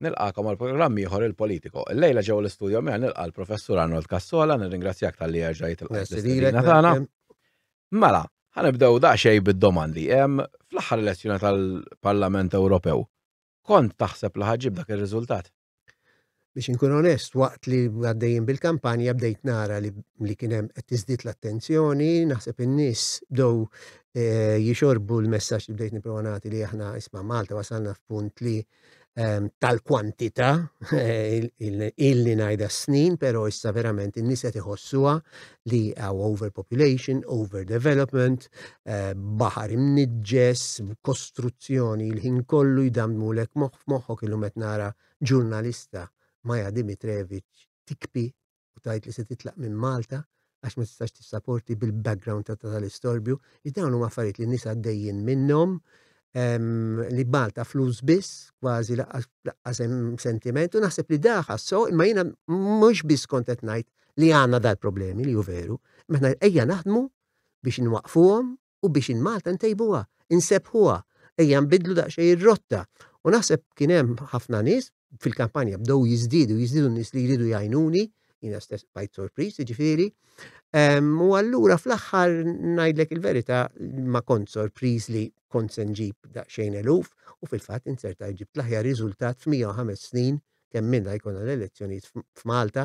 nilqakom għal programm ieħor il-Politico. Illejla ġew l-istudju miegħi nilqa' l-Professur Arnold Cassola, nirringrazzjak tal-li ġejt il-qed tagħna. Mela, ħanibdew daqsxejn bid-domandi. Fl-aħħar elezzjoni tal-Parlament Ewropew, kont taħseb li ħaġġib dak ir-riżultat? Biex inkun onest, waqt li għaddejjin bil-kampanja bdejt nara li kien hemm qed tiżdied l-attenzjoni, naħseb in-nies bdew jixorbu l-messaġġ li bdejt nipprova nagħti li aħna isma' Malta wasalna f'punt li tal-kwantità illi ngħidha snin, però issa verament in-nies qed iħossuha li hawn overpopulation, overdevelopment, baħar imniġġes, kostruzzjoni l-ħin kollu jdamnulek f'moħħok illum qed nara ġurnalista Maja Dimitrevich tikbi u tajt li se titlaq minn Malta għax ma tistax tissapporti bil-background tal-istorbju, li dawn huma affarijiet li n-nies għaddejjin minnhom li Malta flus biss, kważi laqqas hemm sentiment, u naħseb li daħassu, imma jiena mhux biss kont qed ngħid li għandna dal-problemi li hu veru, imma ejja naħdmu biex nwaqfuhom u biex in Malta ntejbuha, insebħuha, ejja nbidlu daqsxejn ir-rotta. U naħseb kien hemm ħafna nies fil-kampanja bdew jiżdiedu n-nies li jridu jgħinuni, jiena stess bajt sorpriż, jiġifieri. U allura fl-aħħar ngħidlek il-verità ma kont sorpriż li kont se nġib daqsxejn eluf u fil-fatt inserta ġibt l-aħjar riżultat f'105 snin kemm minna jkollna l-elezzjonijiet f'Malta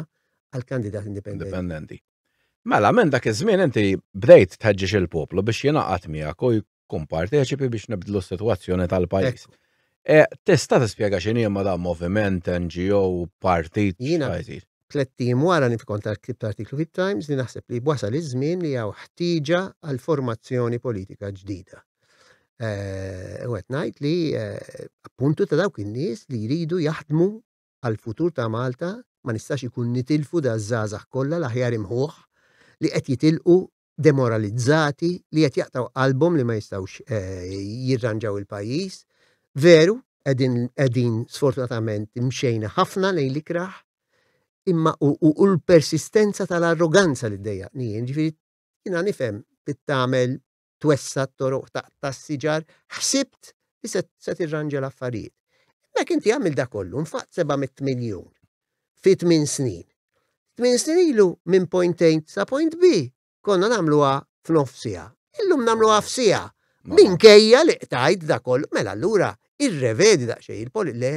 għal kandidat indipendenti. Mela minn dak iż-żmien inti bdejt tħeġġeġ il-poplu biex jingħaqad miegħek u jkun parteċipi biex nibdlu s-sitwazzjoni tal-pajjiż. Tista' tispjega x'inhi ma dan moviment, NGO, partit x'għajżir? 3 tim wara kont ktibt artiklu fit-Times li naħseb li wasal iż-żmien li hawn ħtieġa għal formazzjoni politika ġdida. U qed ngħid li appuntu ta' dawk in-nies li jridu jaħdmu għall-futur ta' Malta, ma nistax ikun nitilfu da żgħażagħ kollha l-aħjar imħuħ li qed jitilqu demoralizzati li qed jaqtaw qalbhom li ma jistgħux jirranġaw il-pajjiż. Veru, qegħdin sfortunatament imxejna ħafna lejn l-ikraħ, imma u l-persistenza tal-arroganza li ddejjaqni, ġifieri jiena nifhem tagħmel twessa t-toroq tas-siġar, ħsibt li se tirranġa l-affarijiet. Mek inti għamil da kollu, nfaqt 700 miljun fi 8 snin. 8 snin ilu minn point A sa point B konna nagħmluha f'nofsija. Illum nagħmluha f'sija. Minkejja li qtajt da kollu, mela allura irrevedi daqsxejn le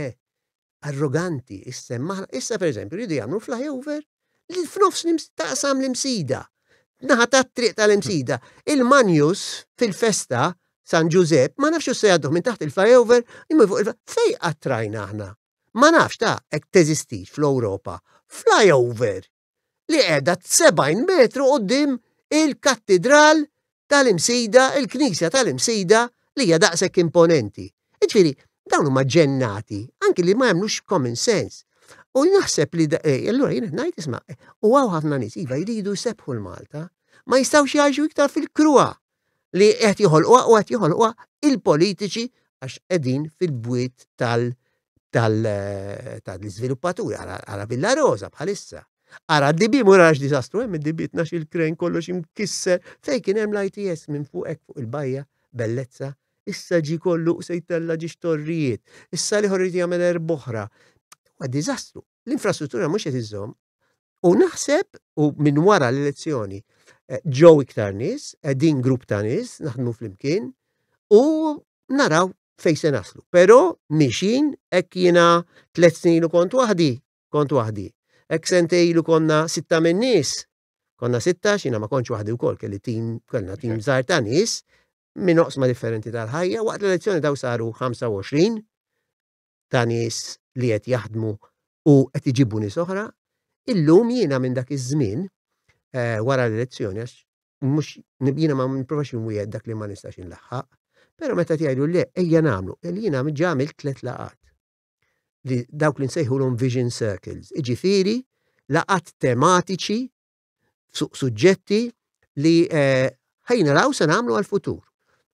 arroganti, issa pereżempju jridu jagħmlu flyover li f'nofs taqsam l-imsida. Naħa tat-triq tal-imsida. Il-Manjus fil-festa San Giuseppe ma nafx se jgħaddu minn taħt il-flyover imma fuq fejn qattrajna aħna. Ma nafx hekk teżistix fl-Ewropa. Flyover li qiegħda 70 metru quddiem il-kattedral tal-imsida, il-Knisja tal-imsida li hija daqshekk imponenti. Jiġifieri dawn huma ġennati, anki li ma jagħmlux common sense. U naħseb li allura jien qed ngħid isma' u hawn ħafna nies iva jridu jsebħu l-Malta, ma jistgħux jgħixu iktar fil-kruha li qed joħolquha u qed joħolquha il-politiċi għax qegħdin fil-bwiet tal-iżviluppaturi ara Villa Rosa bħalissa. Ara d-dibi murax disastru, hemm id-dibi 12 il-kren kollox imkisser, fejn kien hemm l-ITS minn fuq hekk fuq il-bajja, bellezza, issa ġi kollu se jtella ġi xtorrijiet, issa li ħorriti jagħmel erboħra. Huwa diżastru. L-infrastruttura mhux qed iżżomm. U naħseb u minn wara l-elezzjoni ġew iktar nies, qegħdin grupp ta' nies naħdmu flimkien u naraw fejn se naslu. Però mixin hekk jiena 3 snin ilu kont waħdi. Hekk sentej ilu konna 6 minn nies. Konna 16, jiena ma kontx waħdi wkoll kellna tim żgħar ta' nies minn oqsma differenti tal-ħajja, waqt l-elezzjoni daw saru 25 ta' nies li qed jaħdmu u qed iġibu nies oħra. Illum jiena minn dak iż-żmien wara l-elezzjoni għax mhux jiena ma nipprovax inwiegħed dak li ma nistax inlaħħaq, però meta tgħidu le ejja nagħmlu, jiena ġa għamilt 3 laqat li dawk li nsejħulhom vision circles, jiġifieri laqat tematiċi fuq suġġetti li ħajnaraw se nagħmlu għall-futur.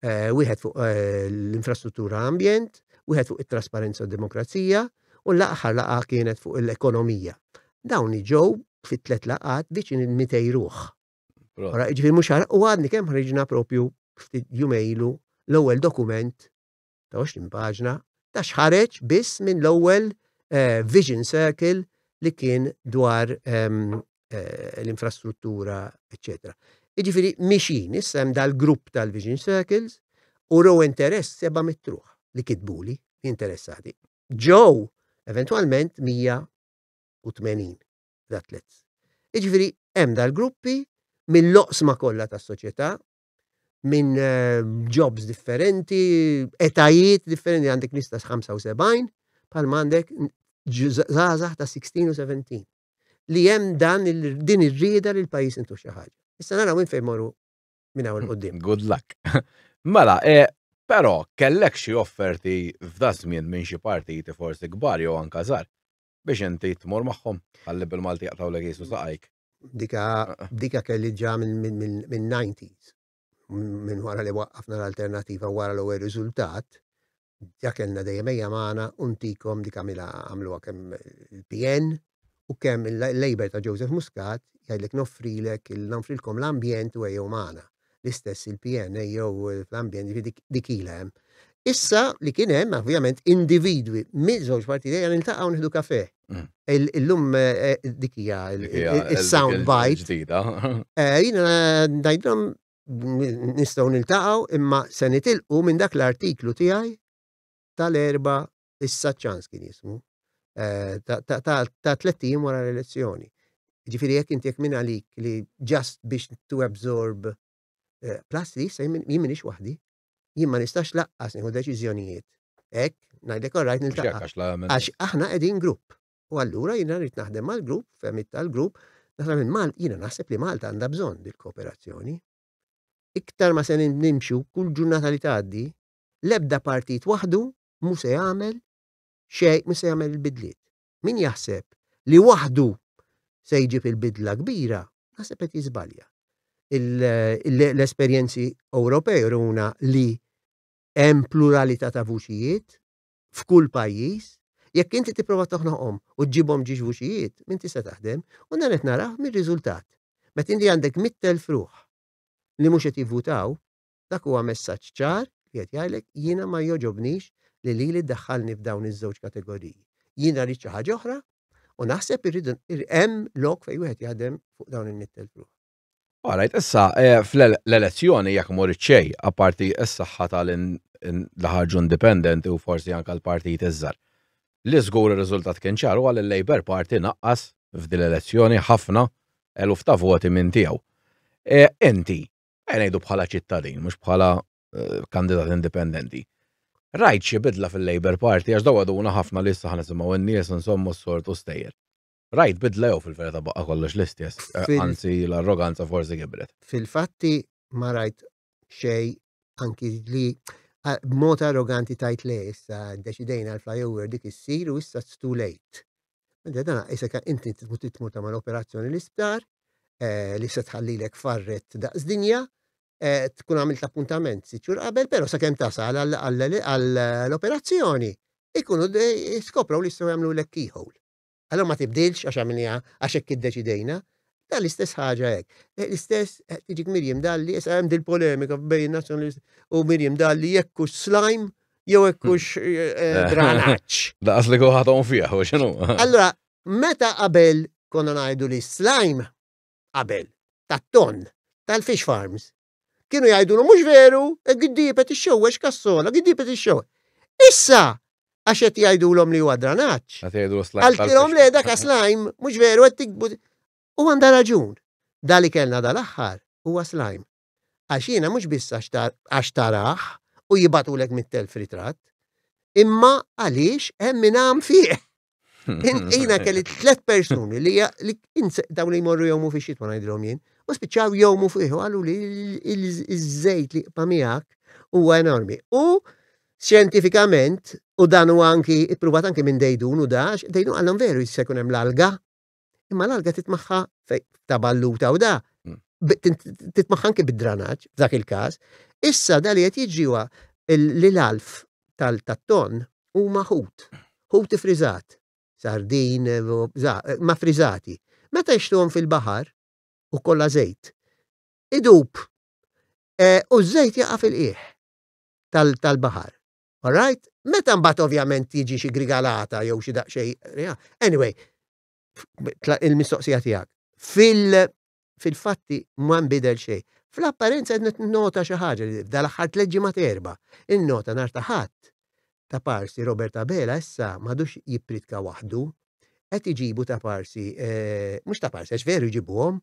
Wieħed fuq l-infrastruttura ambjent, wieħed fuq it-trasparenza u d-demokrazija u l-aħħar laqa kienet fuq l-ekonomija. Dawn ġew fit-3 laqat viċin il-200 ruħ. Ġifieri mhux u għadni kemm ħriġna propju ftit jumejlu l-ewwel dokument ta' 20 paġna ta' xħareġ biss minn l-ewwel Vision Circle li kien dwar l-infrastruttura, eccetera. Jiġifieri mixin, issa hemm dal-grupp tal-Vision Circles u raw interess 700 ruħ li kitbuli interessati. Ġew eventwalment 180 l-atlets. Jiġifieri hemm dal-gruppi mill-loqsma kollha tas-soċjetà, minn jobs differenti, etajiet differenti, għandek nista' 75 bħalma għandek żgħażagħ ta' 16 u 17 li hemm din ir-rieda li l-pajjiż intu xi ħaġa. Issa naraw minn fejn morru minn hawn il-qudiem. Good luck. Mela, però kellek xi offerti f'da żmien minn xi partiti forsi kbar jew anke żgħar biex inti tmur magħhom ħalli bil-Malti jaqtgħu qisu saqajk. Dika kelli ġa minn 90s. Minn wara li waqqafna l-alternativa wara l-ewwel riżultat, dak kellna dejjem ejja magħna untikom dik għamluha kemm il-PN u kemm il-Labor ta' Joseph Muscat jgħidlek nofrilkom l-ambjent u ejjew magħna. L-istess il-PN ejjew fl-ambjent dik ilha hemm. Issa li kien hemm ovvjament individwi miż-żewġ partiti niltaqgħu nieħdu kafè. Illum dik hija il-sound bite. Jiena ngħidlhom nistgħu niltaqgħu imma se nitilqu minn dak l-artiklu tiegħi tal-erba' issa ċans kien jismu ta' 3 wara l-elezzjoni. Ġifieri jekk inti jekk minn għalik li just biex to absorb plus li jien m'iniex waħdi. Jien ma nistax laqqas nieħu deċiżjonijiet. Hekk ngħidlek orajt niltaqa' għax aħna qegħdin grupp. U allura jiena rrid naħdem mal-grupp, fehmiet tal-grupp, jiena naħseb li Malta għandha bżonn dil-kooperazzjoni. Iktar ma se nimxu kull ġurnata li tgħaddi, l-ebda partit waħdu mhux se jagħmel xejn, mhux se jagħmel il-bidliet. Min jaħseb li waħdu se jġib il-bidla kbira, naħseb qed jiżbalja. L-esperjenzi Ewropej runa li hemm pluralità ta' vuċijiet f'kull pajjiż, jekk inti tipprova toħnoqhom u ġġibhom ġiex vuċijiet, min tista' taħdem, u dan qed naraw mir-riżultat. Meta inti għandek 100,000 ruħ li mhux qed jivvutaw, dak huwa messaġġ ċar li qed jgħidlek jiena ma joġobnix li ddaħħalni f'dawn iż-żewġ kategoriji. Jiena rrid xi ħaġa oħra u naħseb irridu hemm lok fejn wieħed jaħdem fuq dawn il-100,000 ruħ. Alright, issa fl-elezzjoni jekk morit xejn, apparti s-saħħa tal-ħarġu indipendenti u forsi anke l-partit iż-żgħar. Li żgur ir-riżultat kien ċar huwa li l-Labor Party naqqas f'din l-elezzjoni ħafna eluf ta' voti minn tiegħu. Inti ngħidu bħala ċittadin, mhux bħala kandidat indipendenti. Rajt xi bidla fil-Labor Party għax daw għaduna ħafna li issa ħanisimgħu n-nies insommu s-sortu stejjer. Rajt bidla jew fil-verità baqa' kollox l-istess, anzi l-arroganza forsi kibret. Fil-fatti ma rajt xejn anki li b'mod arroganti tajt le issa ddeċidejna l-flyover dik issir u issa it's too late. Dan issa inti tmur tagħmel operazzjoni l-isptar li se tħallilek farret daqs dinja, tkun għamilt appuntament 6 xhur qabel, però sakemm tasal għall-operazzjoni ikunu skopraw li jistgħu jagħmlu lek keyhole. Allora ma tibdilx għax għamilniha għax hekk iddeċidejna, dan l-istess ħaġa hekk. L-istess tiġik Miriam Dalli, issa hemm dil-polemika bejn nazzjonalist u Miriam Dalli jekk hux slime jew hekk hux dranaġġ. Daqas li ħadhom fiha u x'inhu. Allura meta qabel konna ngħidu li slime qabel tat-ton tal-fish farms kienu jgħidulu mhux veru, giddiepet ixxewwex kassola, giddiepet ixxewwex. Issa għax qed jgħidulhom li huwa dranaġġ. Għaltilhom le dak slime mhux veru qed tikbu. U għandha raġun. Dali kellna dal-aħħar huwa slime. Għax jiena mhux biss għax taraħ u jibatulek 100,000 ritratt, imma għaliex hemm min hemm fih. Jiena kelli 3 persuni li dawn li jmorru jowmu fi xitma ngħidilhom jien, u spiċċaw jowmu fih u qalu li iż-żejt li qa' miegħek huwa enormi. U xjentifikament, u dan huwa anki ippruvat anki minn Dejdun u dax, Dejdun għallhom veru jista' jkun hemm l-alga, imma l-alga titmaħħa ta' balluta u da, titmaħħa anki bid-dranaġġ f'dak il-każ. Issa da li qed jiġriwa l-alf tat-ton huma ħut ifriżat, sardin ma friżati. Meta jixtuhom fil-baħar u kollha żejt, idub u ż-żejt jaqa' fil-qiegħ tal-baħar. Alright? Meta mbagħad ovvjament tiġi xi grigalata jew xi daqsxejn. Anyway, il-mistoqsija tiegħek. Fil-fatti ma nbidel xejn. Fl-apparenza qed nota xi ħaġa li dal-aħħar 3 ġimgħat erba' innota nhar ta' ħadd ta' parsi Robert Abela issa m'għadux jippritka waħdu, qed iġibu ta' parsi mhux ta' parsi għax veru jġibuhom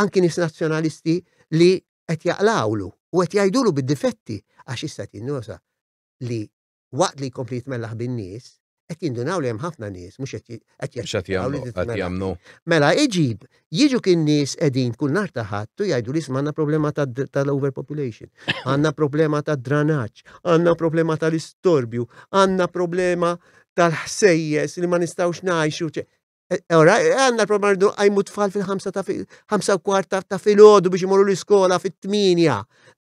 anki nies nazzjonalisti li qed jaqlawlu u qed jgħidulu bid-difetti għax issa tinnosa li waqt li jkompli jitmellaħ bin-nies qed jindunaw li hemm ħafna nies mhux qed jagħmlu. Mela jiġu kien nies qegħdin kull nhar ta' ħadd u jgħidu li isma' għandna problema tal-overpopulation, għandna problema tad-dranaġġ, għandna problema tal-istorbju, għandna problema tal-ħsejjes li ma nistgħux ngħixu. Għandna problema rridu għajmu tfal fil-5 kwart ta' filgħodu biex imorru l-iskola fit-8.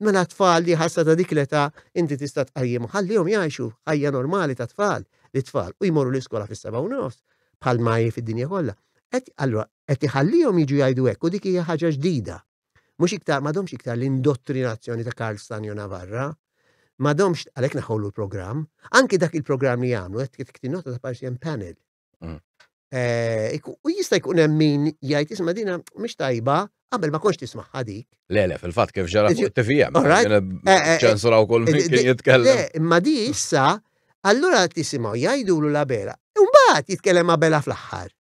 Mela tfal li ħassa ta' dik l-età inti tista' tqajjim ħallihom jgħixu ħajja normali ta' tfal u jmorru l-iskola fis-7:30 bħalma hi fid-dinja kollha. Allura qed iħallihom jiġu jgħidu hekk u dik hija ħaġa ġdida. Mhux iktar m'għadhomx iktar l-indottrinazzjoni ta' Karl Stanjo Navarra, m'għadhomx għalhekk naħollu l-programm, anke dak il-programm li jagħmlu qed tinota ta' parsi hemm panel. U jista' jkun hemm min jgħid isma' dina mhix tajba qabel ma konx tismaħħa dik. Le, fil-fatt kif ġara fuq it-TVM. ċensuraw kull min kien jitkellem. Le, imma di issa allura tisimgħu jgħidulu l-Abela, u mbagħad jitkellem Abela fl-aħħar.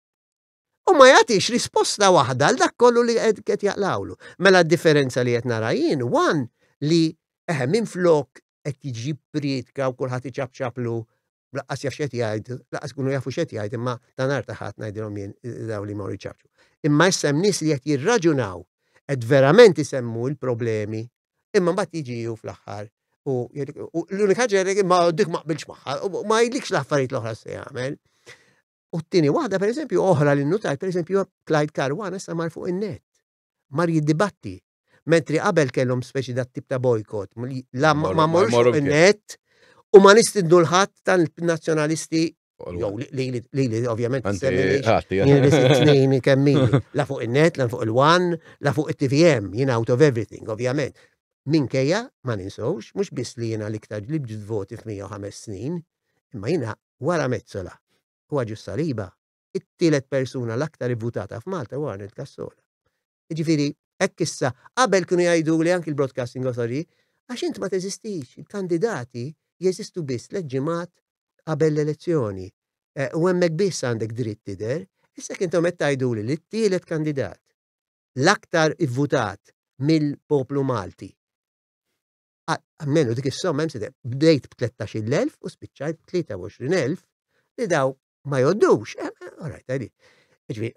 U ma jagħtix risposta waħda għal dak kollu li qed jaqlawlu. Mela d-differenza li qed nara jien li minflok qed jiġi priedka u kulħadd iċabċablu laqqas jaf x'qed jgħid, laqqas kunu jafu x'qed jgħid, imma ta' nhar ta' ħadd ngħidilhom jien dawn li mor iċabċu. Imma issa hemm nies li qed jirraġunaw qed verament isemmu l-problemi, imma mbagħad jiġiju fl-aħħar u l-unika ħaġa ma dik ma qbilx magħha, ma jgħidlikx l-affarijiet l-oħra se jagħmel. U t-tieni waħda pereżempju oħra li nnutajt pereżempju Clyde Caruana issa mar fuq in-net. Mar jiddibatti. Mentri qabel kellhom speċi dat tip ta' bojkot, ma morrux fuq in-net u ma nistidnu l-ħadd tal-nazzjonalisti jew li ovvjament t-tnejn kemmini. La fuq in-net, la fuq il-One, la fuq it-TVM, jien out of everything, ovvjament. Minkejja ma ninsewx, mhux biss li jiena l-iktar li bġid voti f'105 snin, imma jiena wara Mezzola u Ġus Saliba, it-tielet persuna l-aktar ivvutata f'Malta u Arnold Cassola. Jiġifieri hekk issa qabel kienu jgħidu li anke l-Broadcasting Authority għax int ma teżistix, il-kandidati jeżistu biss l-ġimgħat qabel l-elezzjoni. U hemmhekk biss għandek dritt tidher, issa kintom qed tgħiduli li t-tielet kandidat l-aktar ivvutat mill-poplu Malti. Menu dik is-somma hemm bdejt b'13,000 u spiċċajt b'23,000 li daw ma joddux. Alright, għadi.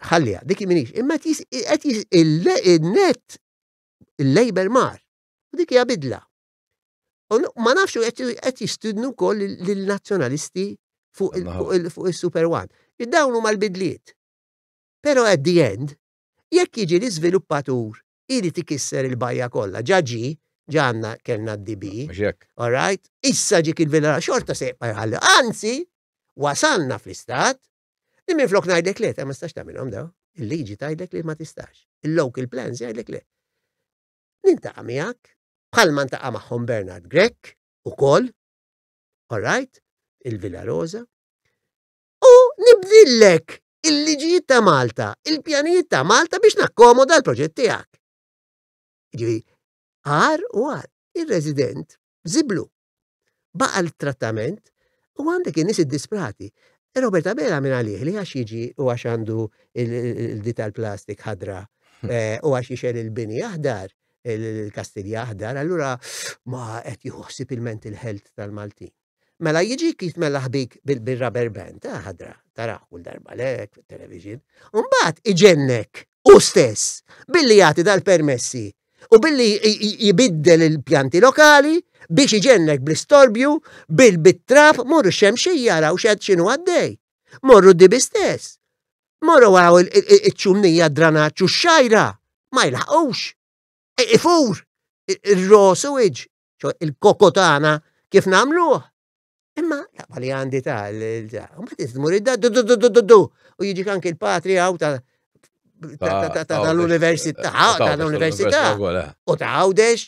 Ħallija, dik minix. Imma il-net il-Labor mar. U dik hija bidla. Ma nafxu qed jistudnu wkoll lill-nazzjonalisti fuq il-Super One. Id-dawn huma l-bidliet. Però at the end, jekk jiġi l-iżviluppatur irid ikisser il-bajja kollha, ġanna kellna d-DB. Alright? Issa ġik il-villa xorta seqpa jħalli. Anzi, wasalna fl-istat, li minflok ngħidlek le, ma tistax tagħmilhom daw. Il-liġi tgħidlek li ma tistax. Il-local plans jgħidlek le. Nintaqa' miegħek, bħalma ntaqa' magħhom Bernard Grech ukoll, alright, il-Villa Rosa, u nibdillek il-liġijiet ta' Malta, il-pjanijiet ta' Malta biex nakkomoda l-proġett tiegħek. Jiġifieri il-resident ziblu baqa l-trattament u għandek in-nies id-disprati. Robert Abela minn għalih li għax jiġi u għax għandu il-dital plastik ħadra u għax jixel il-bini aħdar, il-kastilja aħdar, allura ma qed jħossib il-mental health tal-Maltin. Mela jiġik jitmellaħ bik bil-rubber band, ħadra, taraħ kull darba lek fil-television, u mbagħad iġennek u stess billi jagħti dal-permessi u billi jibiddel il-pjanti lokali biex iġennek bl-istorbju, bil-bittrap, morru xemxija raw xed xinu għaddej. Morru d-dibi stess. Morru għaw il-ċumnija dranaċu xajra. Ma jlaħqux. Ifur. Il-raw sewage. Il-kokotana kif namluħ. Imma, laqba li għandi ma t-tmur id-da, u jiġi kanki il-patri għaw tal-università. U ta' għawdex,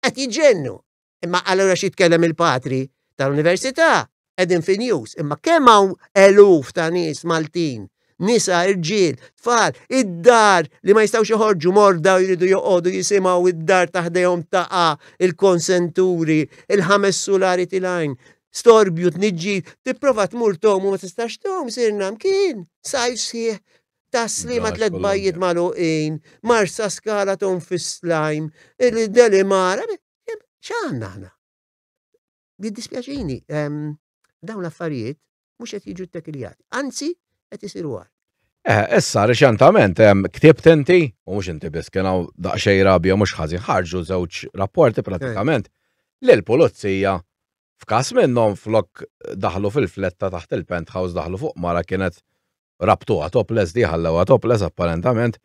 għat jġennu. Imma allura xi tkellem il-patri tal-università, qegħdin fi news, imma kemm hawn eluf ta' nies Maltin, nisa, irġiel, tfal, id-dar li ma jistgħux joħorġu morda u jridu joqogħdu jisimgħu id-dar taħdejhom taqa' il-konsenturi, il-5 sulari tilajn, storbju tniġġi, tipprova tmur tom u ma tistax tom sirna mkien, sajf sieħ ta' slima 3 bajjiet magħluqin, marsa skala tom fis-slajm, il-delimara, x'għandna aħna? Jiddispjaċini, dawn l-affarijiet mhux qed jiġu ttekiljati, anzi qed isiru għal. Issa reċentament ktibt inti, u mhux inti biss kien hawn daqsxejn rabja mhux ħażin ħarġu żewġ rapporti pratikament lill-pulizija f'każ minnhom flok daħlu fil-fletta taħt il-penthouse daħlu fuq mara kienet rabtuha topless ħallewha topless apparentament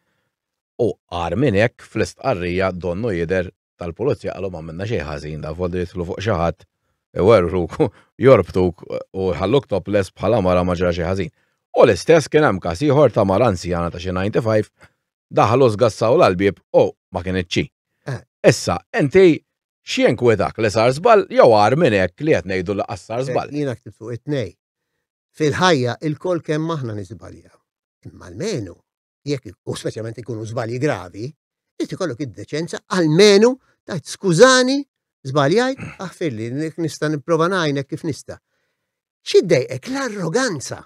u għar minn hekk fl-istqarrija donnu jidher tal-pulizija qalu ma minna xejn ħażin da volli jidħlu fuq xi ħadd iwerruk jorbtuk u ħalluk topless bħala mara ma ġara xi ħażin. U l-istess kien hemm każ ieħor ta' mara anzjana ta' xi 95 daħlu żgassaw l-qalbieb u ma kienitx. Issa inti x'jinkwedak li sar żball jew għar minn hekk li qed ngħidu li qassar żball. Jiena ktibt fuq it-tnejn. Fil-ħajja il-kol kemm aħna niżbaljaw. Imma almenu jekk u speċjalment ikunu żbalji gravi, irid ikollok id-deċenza almenu tajt skużani żbaljajt aħfirli nista' nipprova ngħinek kif nista'. X'iddejqek l-arroganza.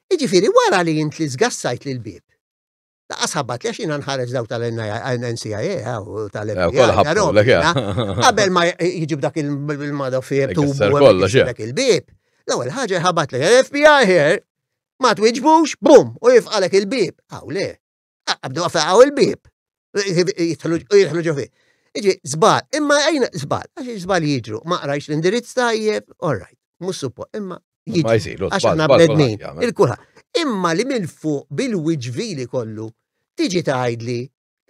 Jiġifieri wara li int li żgassajt lil bib. Laqas ħabbat li għax jiena nħares daw tal-NCIA u tal-FBI. Qabel ma jiġib dak il-madoffier tubu dak il-bib. L-ewwel ħaġa ħabat li FBI here ma twiġbux, bum, u jifqalek il-bib. Aw le, abdu għafaqaw il-bib. Jidħlu ġofi. Iġi, żbal, imma għajna żbal, għax żbal jiġru, ma qrajx l-indirizz tajjeb, all right, mhux suppo, imma jiġru. Għax aħna blednin, il-kulħa. Imma li minn fuq bil-wiġvili kollu, tiġi tgħidli,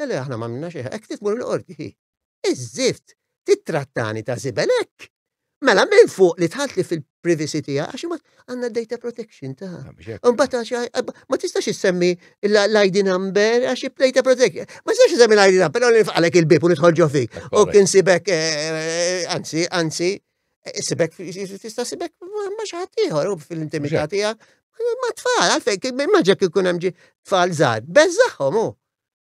le aħna ma minna xejn, hekk titmur l-qorti. Iż-żift, titrattani ta' żibelek. Mela minn fuq li tħalli fil-privacy tiegħek għax ma għandna data protection ta'. Imbagħad ma tistax issemmi l-ID number għax data protection. Ma tistax issemmi l-ID number u nifqalek il-bib u nidħol ġo fik. U kien sibek anzi sibek tista' sibek ma xi ħadd ieħor fil-intimità tiegħek. Ma tfal għalfejn immaġek ikun hemm tfal żgħar beżżaħħom hu.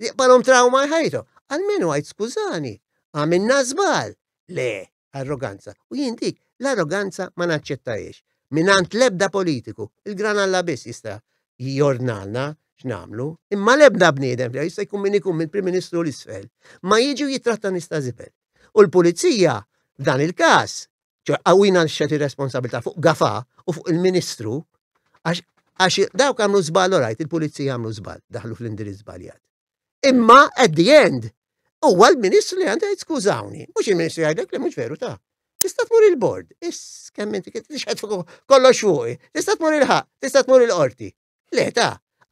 Jaqbalhom trauma ħajtu. Almenu għajt skużani, għamilna żball. Le. Arroganza. U jien dik l-arroganza ma naċċettajiex. Minant lebda politiku, il-gran Alla biss jista' jordnalna x'namlu, imma lebda bniedem jista' jkun min ikun mill-Prim Ministru l-isfel, ma jiġu jitratta nista' żibel. U l-pulizija f'dan il-każ, għawina xċet ir-responsabilità fuq Gafà u fuq il-Ministru, għax dawk għamlu żball orajt, il-pulizija għamlu żball, daħlu fl-indirizz żbaljat. Imma at the end, huwa l-Ministru li għandha skużawni, mhux il-Ministru jgħidlek li mhux veru ta'. Tista' tmur il-bord, kemm inti tixħed fuq kollox fuqi, tista' tmur il-ħaq, tista' tmur il-qorti. Le ta',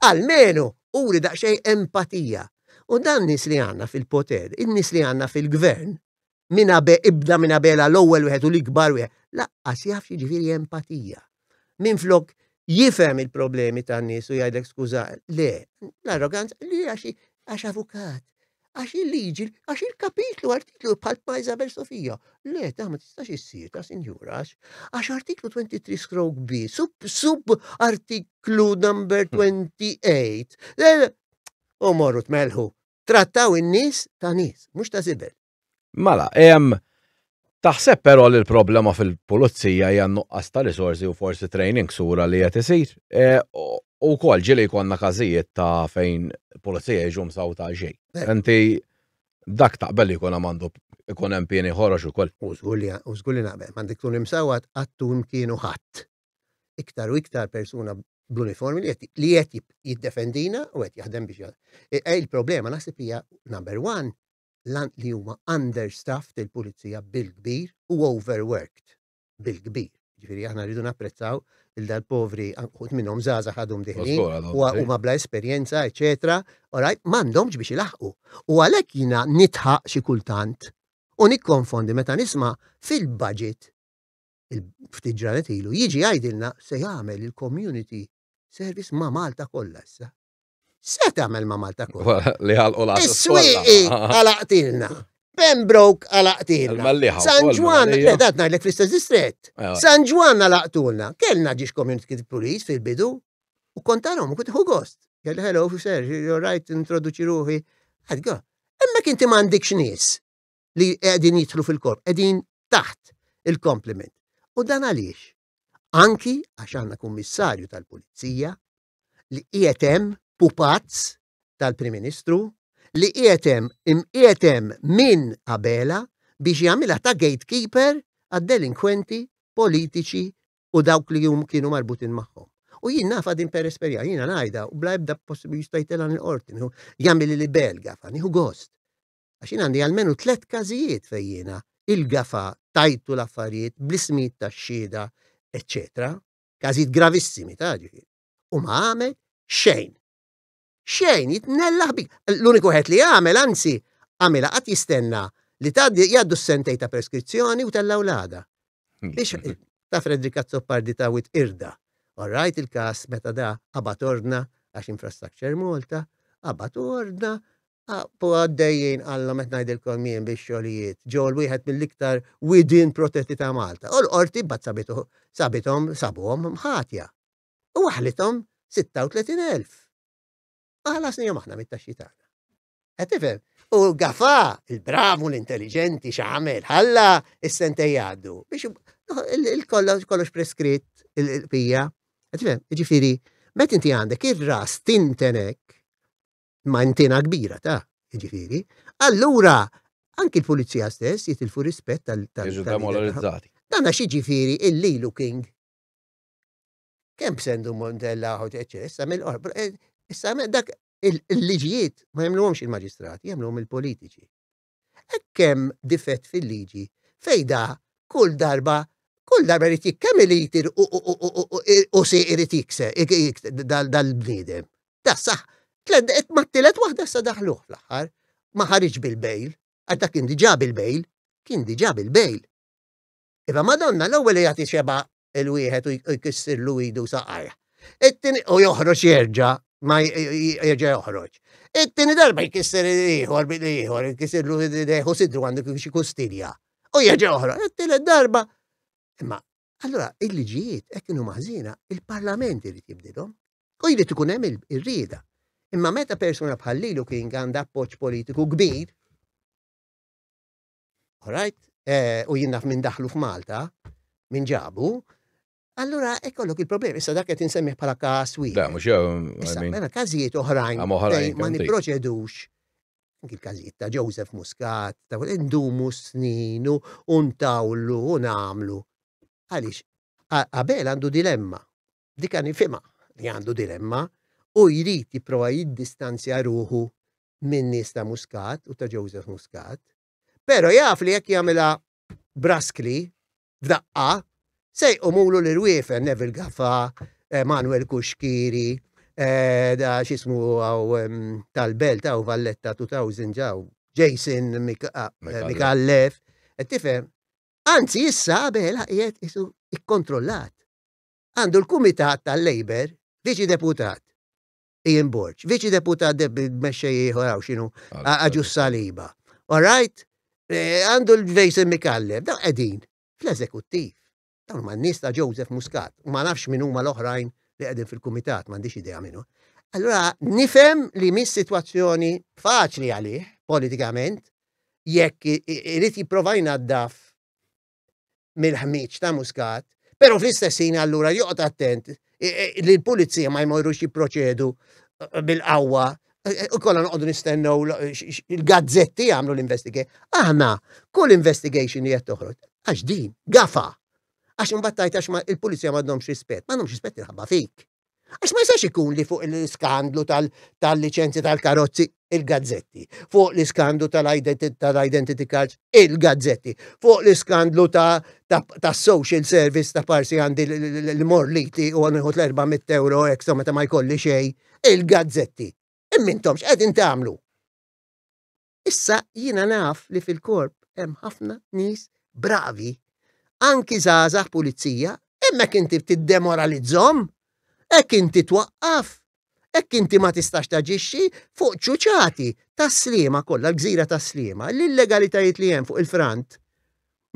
almenu uri daqsxejn empatija. U dan nies li għandna fil-poter, in-nies li għandna fil-gvern, ibda minn abela l-ewwel wieħed u l-ikbar wieħed, laqqas jaf jiġifieri empatija. Minflok jifhem il-problemi tan-nies u jgħidlek skuża, le, l-arroganza li għax avukat. Għax il-liġi, għax il-kapitlu, artiklu bħal ma' Isabel Sofija. Le, ta' ma tistax issir ta' sinjura, għax artiklu 23 stroke B, sub artiklu number 28. U morru tmelħu, trattaw in-nies ta' nies, mhux ta' żibel. Mela, taħseb però li l-problema fil-pulizija hija nuqqas ta' risorsi u forsi training sura li qed isir. U kol ġili jkollna każijiet ta' fejn pulizija jiġu msawta xejn. Inti dak taqbel li jkun għandu ikun hemm pieni ħorox ukoll. U żgur li naqbel, m'għandek tkun imsawat għattun kienu ħadd. Iktar u iktar persuna bl-uniformi li qed jiddefendina u qed jaħdem biex il-problema naħseb hija number one li huma understaffed il-pulizija bil-kbir u overworked bil-kbir. Ġifieri aħna rridu napprezzaw il-dal-povri anqut minnhom żgħażagħ ħadhom diħlin u ma bla esperjenza, eċetera, orajt m'għandhomx biex ilaħqu. U għalhekk jiena nitħaq xi kultant u nikkonfondi meta nisma' fil-budget ftit ġranet ilu jiġi jgħidilna se jagħmel il-community service ma' Malta kollha issa. Se tagħmel ma' Malta kollha. Li ħalqu l-għasas. Is-swieqi ħalaqtilna. Pembroke għalaqtilna. Il-Malliħa San wkoll Juan, mal-Malliħa. dat ngħidlek fl-istess distret. San Juan għalaqtulna. Kellna ġiex community police fil-bidu u kontarom u kont gost. Kelli hello sir, you're right, introduċi ruħi. Għadga, imma kinti m'għandekx nies li qegħdin jidħlu fil-korp, qegħdin taħt il-compliment. U dan għaliex? Anki għax għandna kummissarju tal-Pulizija li qiegħed hemm pupazz tal-Prim Ministru li qiegħed hemm minn qabela biex jagħmilha ta' gatekeeper għad-delinkwenti politiċi u dawk li kienu marbutin magħhom. U jien nafa din per esperjenza, jiena ngħidha u bla ebda possibilità jtelha l-qorti, jagħmel li belga fa nieħu gost. Għax jien għandi almenu 3 każijiet fejn jiena il-gafa tajtu l-affarijiet bl-ismijiet tax-xhieda, eċċetera, każijiet gravissimi ta' ġifieri. U ma għamel xejn. Xejn, jitnellaħ bik. L-uniku ħed li għamel, anzi, għamela qatt jistenna li jgħaddu s-sentej ta' preskrizzjoni u tal-awlada. Biex ta' Fredrika Zoppardi ta' wit irda. Alright, il-kas meta da abatorna għax infrastructure Malta, abatorna, po għaddejjien għalla met najdilkom mien biex xolijiet, ġol wieħed mill-iktar within protetti ta' Malta. U l-qorti bat sabuhom mħatja. U għaħlitom 36,000. Ħallasni maħna mit-taxxi tagħna. Qed tifhem? U gafa, il-bravu, l-intelligenti x'għamel, ħalla is-sentej jgħaddu. Biex kollox preskritt il-pija. Qed tifhem? Jiġifieri, meta inti għandek ir-ras tintenek ma' intina kbira ta' jiġifieri, allura anki l-pulizija stess jitilfu rispett tal-demoralizzati. Dan għax jiġifieri il-Lilu King. Kemm b'sendu Montella issa mill-qorb. Issa dak il-liġijiet ma jagħmluhomx il-maġistrati, jagħmluhom il-politiċi. Hekk hemm difett fil-liġi fejda kull darba irid jikkemm il-litir u se irid jikse dal-bniedem. Da saħ, mattilet waħda sa daħluh fl-aħħar, ma ħarġ bil-bejl, għadda kien diġà bil-bejl. Iva Madonna l-ewwel li jagħti xeba il-wieħed u jkissirlu idu saqajh. U joħroġ jerġa' ma jerġa' joħroġ. It-tieni darba jkisser ieħor bil-ieħor, jkissirlu deħu sidru għandu xi kustilja. U jerġa' joħroġ. It-tielet darba. Imma allura il-liġijiet hekk kienu maħżina, il-Parlament irid jibdilhom u jrid ikun hemm ir-rieda. Imma meta persuna bħal Lilu King għandha appoġġ politiku kbir, alright, u jien naf minn daħlu f'Malta, minn ġabu, allura ikollok il-problemi. Issa dak qed insemmih bħala każ wieħed. Da, mhux Issa mela każijiet oħrajn ma nipproċedux. Anki l-każijiet ta' Joseph Muscat, ta' indumu snin u ntawlu u nagħmlu. Għaliex qabel għandu dilemma. Dik nifhimha li għandu dilemma u jrid jipprova jiddistanzja ruħu minn nies ta' Muscat u ta' Joseph Muscat. Pero jaf li jekk jagħmilha braskli f'daqqa se jqumulu l-irwiefen Neville Gaffa, Manuel Kuxkiri, da xismu tal-Belt u Valletta 2000 ġaw, Jason Mikallef, tifhem? Anzi issa qabel qiegħed isu ikkontrollat. Għandu l-Kumitat tal-Labor, viċi deputat Ian Borg, viċi deputat mexxej ieħor x'inhu Aġus Saliba. All right? Għandu l-Jason Mikallef, dawn qegħdin fl-eżekuttiv. Dawn ma' nies ta' Joseph Muscat, u ma nafx min huma l-oħrajn li qegħdin fil-kumitat, m'għandix idea minnu. Allura nifhem li mis sitwazzjoni faċli għalih politikament jekk irid jipprova jnaddaf mill-ħmiġ ta' Muscat, però fl-istessin allura joqgħod attent li l-pulizija ma jmorrux jipproċedu bil-qawwa. U kolla noqogħdu nistennew il-gazzetti jagħmlu l-investigation. Aħna kull investigation li qed toħroġ għax din gafa. Għax imbattajt għax il-pulizija m'għandhomx rispett, m'għandhomx rispett il-ħabba fik. Għax ma jistax ikun li fuq l-iskandlu tal-liċenzji tal-karozzi il-gazzetti, fuq l-iskandlu tal-identity cards il-gazzetti, fuq l-iskandlu ta' social service ta' parsi għandi l-morliti u għanħu €400 ekstra meta ma jkolli xej il-gazzetti. Immintomx qegħdin tagħmlu. Issa jiena naf li fil-korp hemm ħafna nies bravi, anki żgħażagħ pulizija, hemmhekk inti tiddemoralizzhom, hekk inti twaqqaf. hekk inti ma tistax taġixxi fuq ċuċati tas-Sliema kollha, l-gżira tas-Sliema, l-illegalitajiet li hemm fuq il-frant.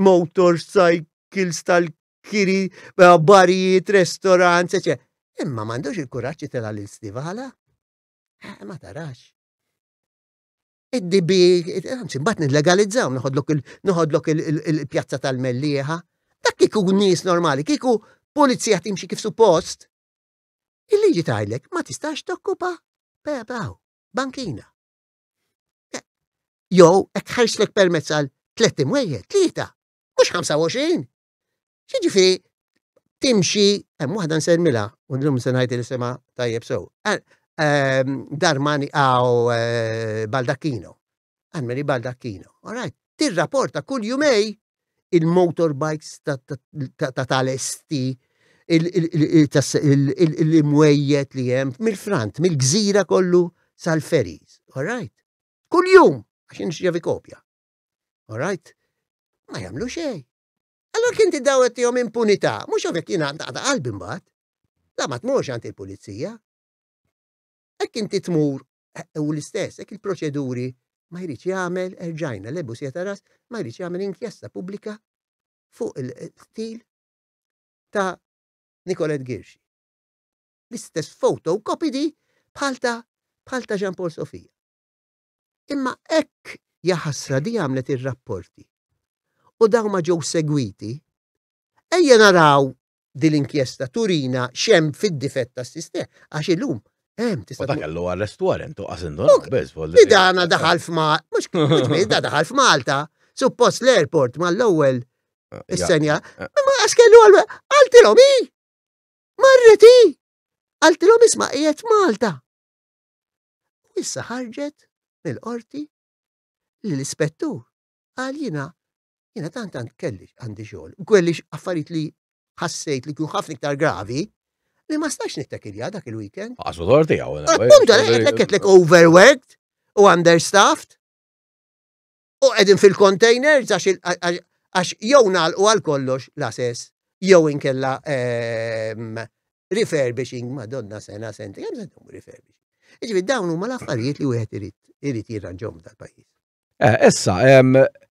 Motorcycles tal-kiri, barijiet, restaurants, eċe. Imma m'għandux il-kuraġġ tela l-istivala? Ma tarax. Id-dibi, anzi, mbagħad nillegalizzaw, noħodlok il-pjazza tal-Mellieħa. Dak kieku nies normali, kieku pulizija timxi kif suppost. Il-liġi tajlek ma tistax tokkupa bankina. Jew hekk ħarxlek permezz għal 3 imwejjed, 3, mhux 25. Xiġifieri timxi hemm waħda nsermilha u llum se ngħid il-isema tajjeb sew. Darmani Baldacchino. Anmeri Baldacchino. All right. Tirrapporta kull jumej il-motorbikes ta' tal-esti, il-imwejjet li hemm mill-frant, mill-gżira kollu sal-ferries. All right. Kull jum, għaxin xġavi kopja. All right. Ma jagħmlu xejn. Allora kinti dawet tihom impunità, mhux għavek jiena għandha qalbi mbagħad. La ma tmurx għand il-pulizija. Hekk inti tmur u l-istess, hekk il-proċeduri ma jridx jagħmel erġajna l-ebu ras, ma jridx jagħmel inkjesta pubblika fuq il-qtil ta' Nicolette Girxi. L-istess foto u kopidi bħal ta' Jean Paul Sofia. Imma hekk jaħasra di għamlet ir-rapporti. U daw ma ġew segwiti, ejja naraw dil-inkjesta turina xem fid-difett tas-sistema għax illum hemm tista' dak kellu arrest warrant u qasindu biss. Dana daħal f'Malta, mhux daħal f'Malta, suppost l-airport mal-ewwel is-senja, ma għax kellu għaltilhom marreti, għaltilhom isma' qiegħed Malta. U issa ħarġet mill-qorti l-ispettur qal jiena tant kelli għandi xogħol, kelli affarijiet li ħassejt li kienu ħafna iktar gravi li ma stax nittakilja dak il-weekend. Għasu torti għaw. Punta, għetlek overworked u understaffed u għedin fil-containers għax jew nagħlqu għal kollox l-assess jew inkella refurbishing, madonna sena senti, kemm se tkun refurbishing. Jiġifieri dawn huma l-affarijiet li wieħed irid jirranġhom dal-pajjiż. Issa,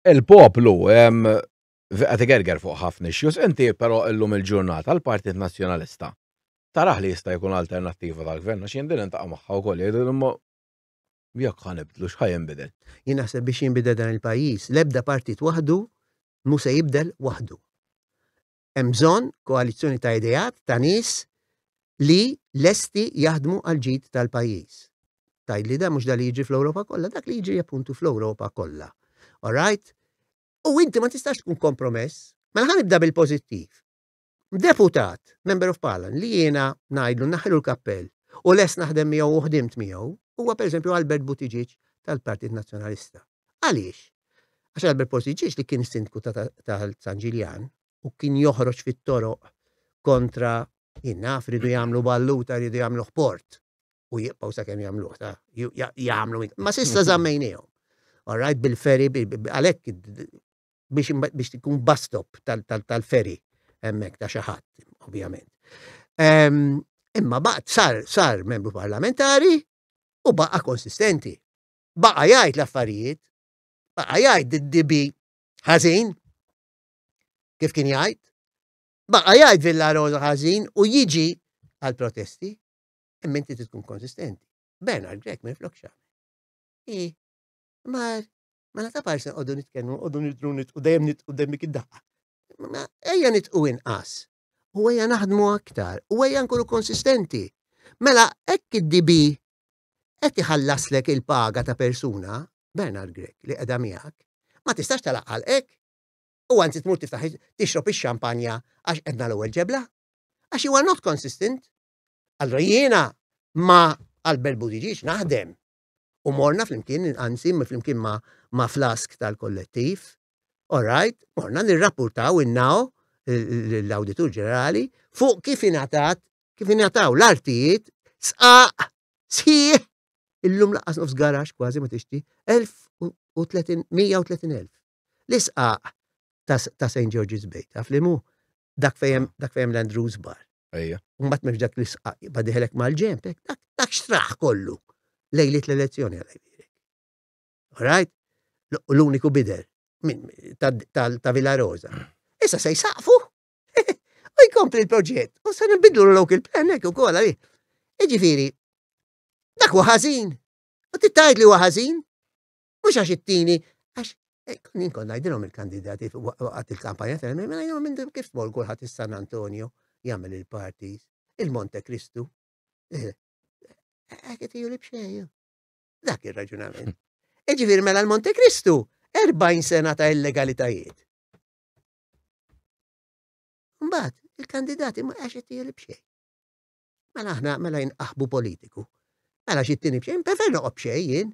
il-poplu qed igerger fuq ħafna issues, inti però illum il-ġurnata l-Partit Nazzjonalista taraħ li jista' jkun alternattiva tal-gvern għax jien din intaqa' magħha wkoll jgħidu imma jekk ħanibdlu x'ħajinbidel. Jien naħseb biex jinbidel dan il-pajjiż l-ebda partit waħdu mhu se jibdel waħdu. Hemm bżonn koalizzjoni ta' ideat ta' nies li lesti jaħdmu għal ġid tal-pajjiż. Tgħidli da mhux da li jiġri fl-Ewropa kollha, dak li jiġri appuntu fl-Ewropa kollha. All right? U inti ma tistax tkun kompromess, mela ħanibda bil-pożittiv. Deputat, Member of Parliament, li jiena ngħidlu naħlu l-kappell u les naħdem miegħu u ħdimt miegħu, huwa pereżempju Albert Buttigieg tal-Partit Nazzjonalista. Għaliex? Għax Albert Buttigieg li kien sindku tal-San Ġiljan u kien joħroġ fit-toroq kontra innaf ridu jagħmlu balluta, ridu jagħmlu ħport u jibqgħu sakemm jagħmluh jagħmlu ma s'issa żammejniehom. All right, bil-ferry għalhekk biex tkun bus stop tal-ferry hemmhekk ta' xi ħadd, ovvjament. Imma baqgħet sar membru parlamentari u baqa' konsistenti. Baqa' jgħid l-affarijiet, baqa' jgħid id-dibi ħażin kif kien jgħid, baqa' jgħid Villa Rosa ħażin u jiġi għal protesti, imma inti tkun konsistenti. Bernard Grech ma jflok xagħmel. Ma nata parsa għodu nitkellmu, għodu nidrunit u dejjem nitqu id-daqqa. Ejja nitqu inqas. U ejja naħdmu aktar, u ejja nkunu konsistenti. Mela hekk id-dibi qed iħallaslek il-paga ta' persuna, Bernard Grech li qiegħda miegħek, ma tistax talaqqal hekk. U anzi tmur tiftaħ tixrob ix-xampanja għax qedna l-ewwel ġebla. Għax you are not consistent. Allora jiena ma' Albert Buttigieg naħdem. U morna flimkien, anzi flimkien ma' flask tal-kollettiv. All right, morna nirrapportaw innaw l-Awditur Ġenerali fuq kif ingħataw l-artijiet sħiħ illum laqqas nofs garax kważi ma tixti 130,000. L-isqaq ta' St. George's Bay, taf li mu dak fejem Land Roos Bar. Ejja. Mbagħad m'hemmx dak l-isqaq badiħelek mal-ġemp, dak jistraħ kollu lejlit l-elezzjoni għal-Ibirek. Alright? L-uniku bider ta' Villa Rosa. Issa se jsaqfu. U jkompli l-proġett. U se nbidlu l-local plan u kol għalli. Ġifieri, dak huwa ħażin. U tittajt li huwa ħażin? Mhux għax it-tieni, għax konna ngħidilhom il-kandidati waqt il-kampanja tal-minn ngħidilhom minn kif tmol kulħadd is-San Antonio jagħmel il-parties, il-Monte Cristo. Qed li b'xejn. Dak ir-raġunament. Ġifieri mela l-Monte Cristo 40 sena ta' illegalitajiet. Mbagħad il-kandidati ma għax li b'xejn. Mela aħna mela jinqaħbu politiku. Mela xittini b'xejn, prefer noqgħod b'xejn jien.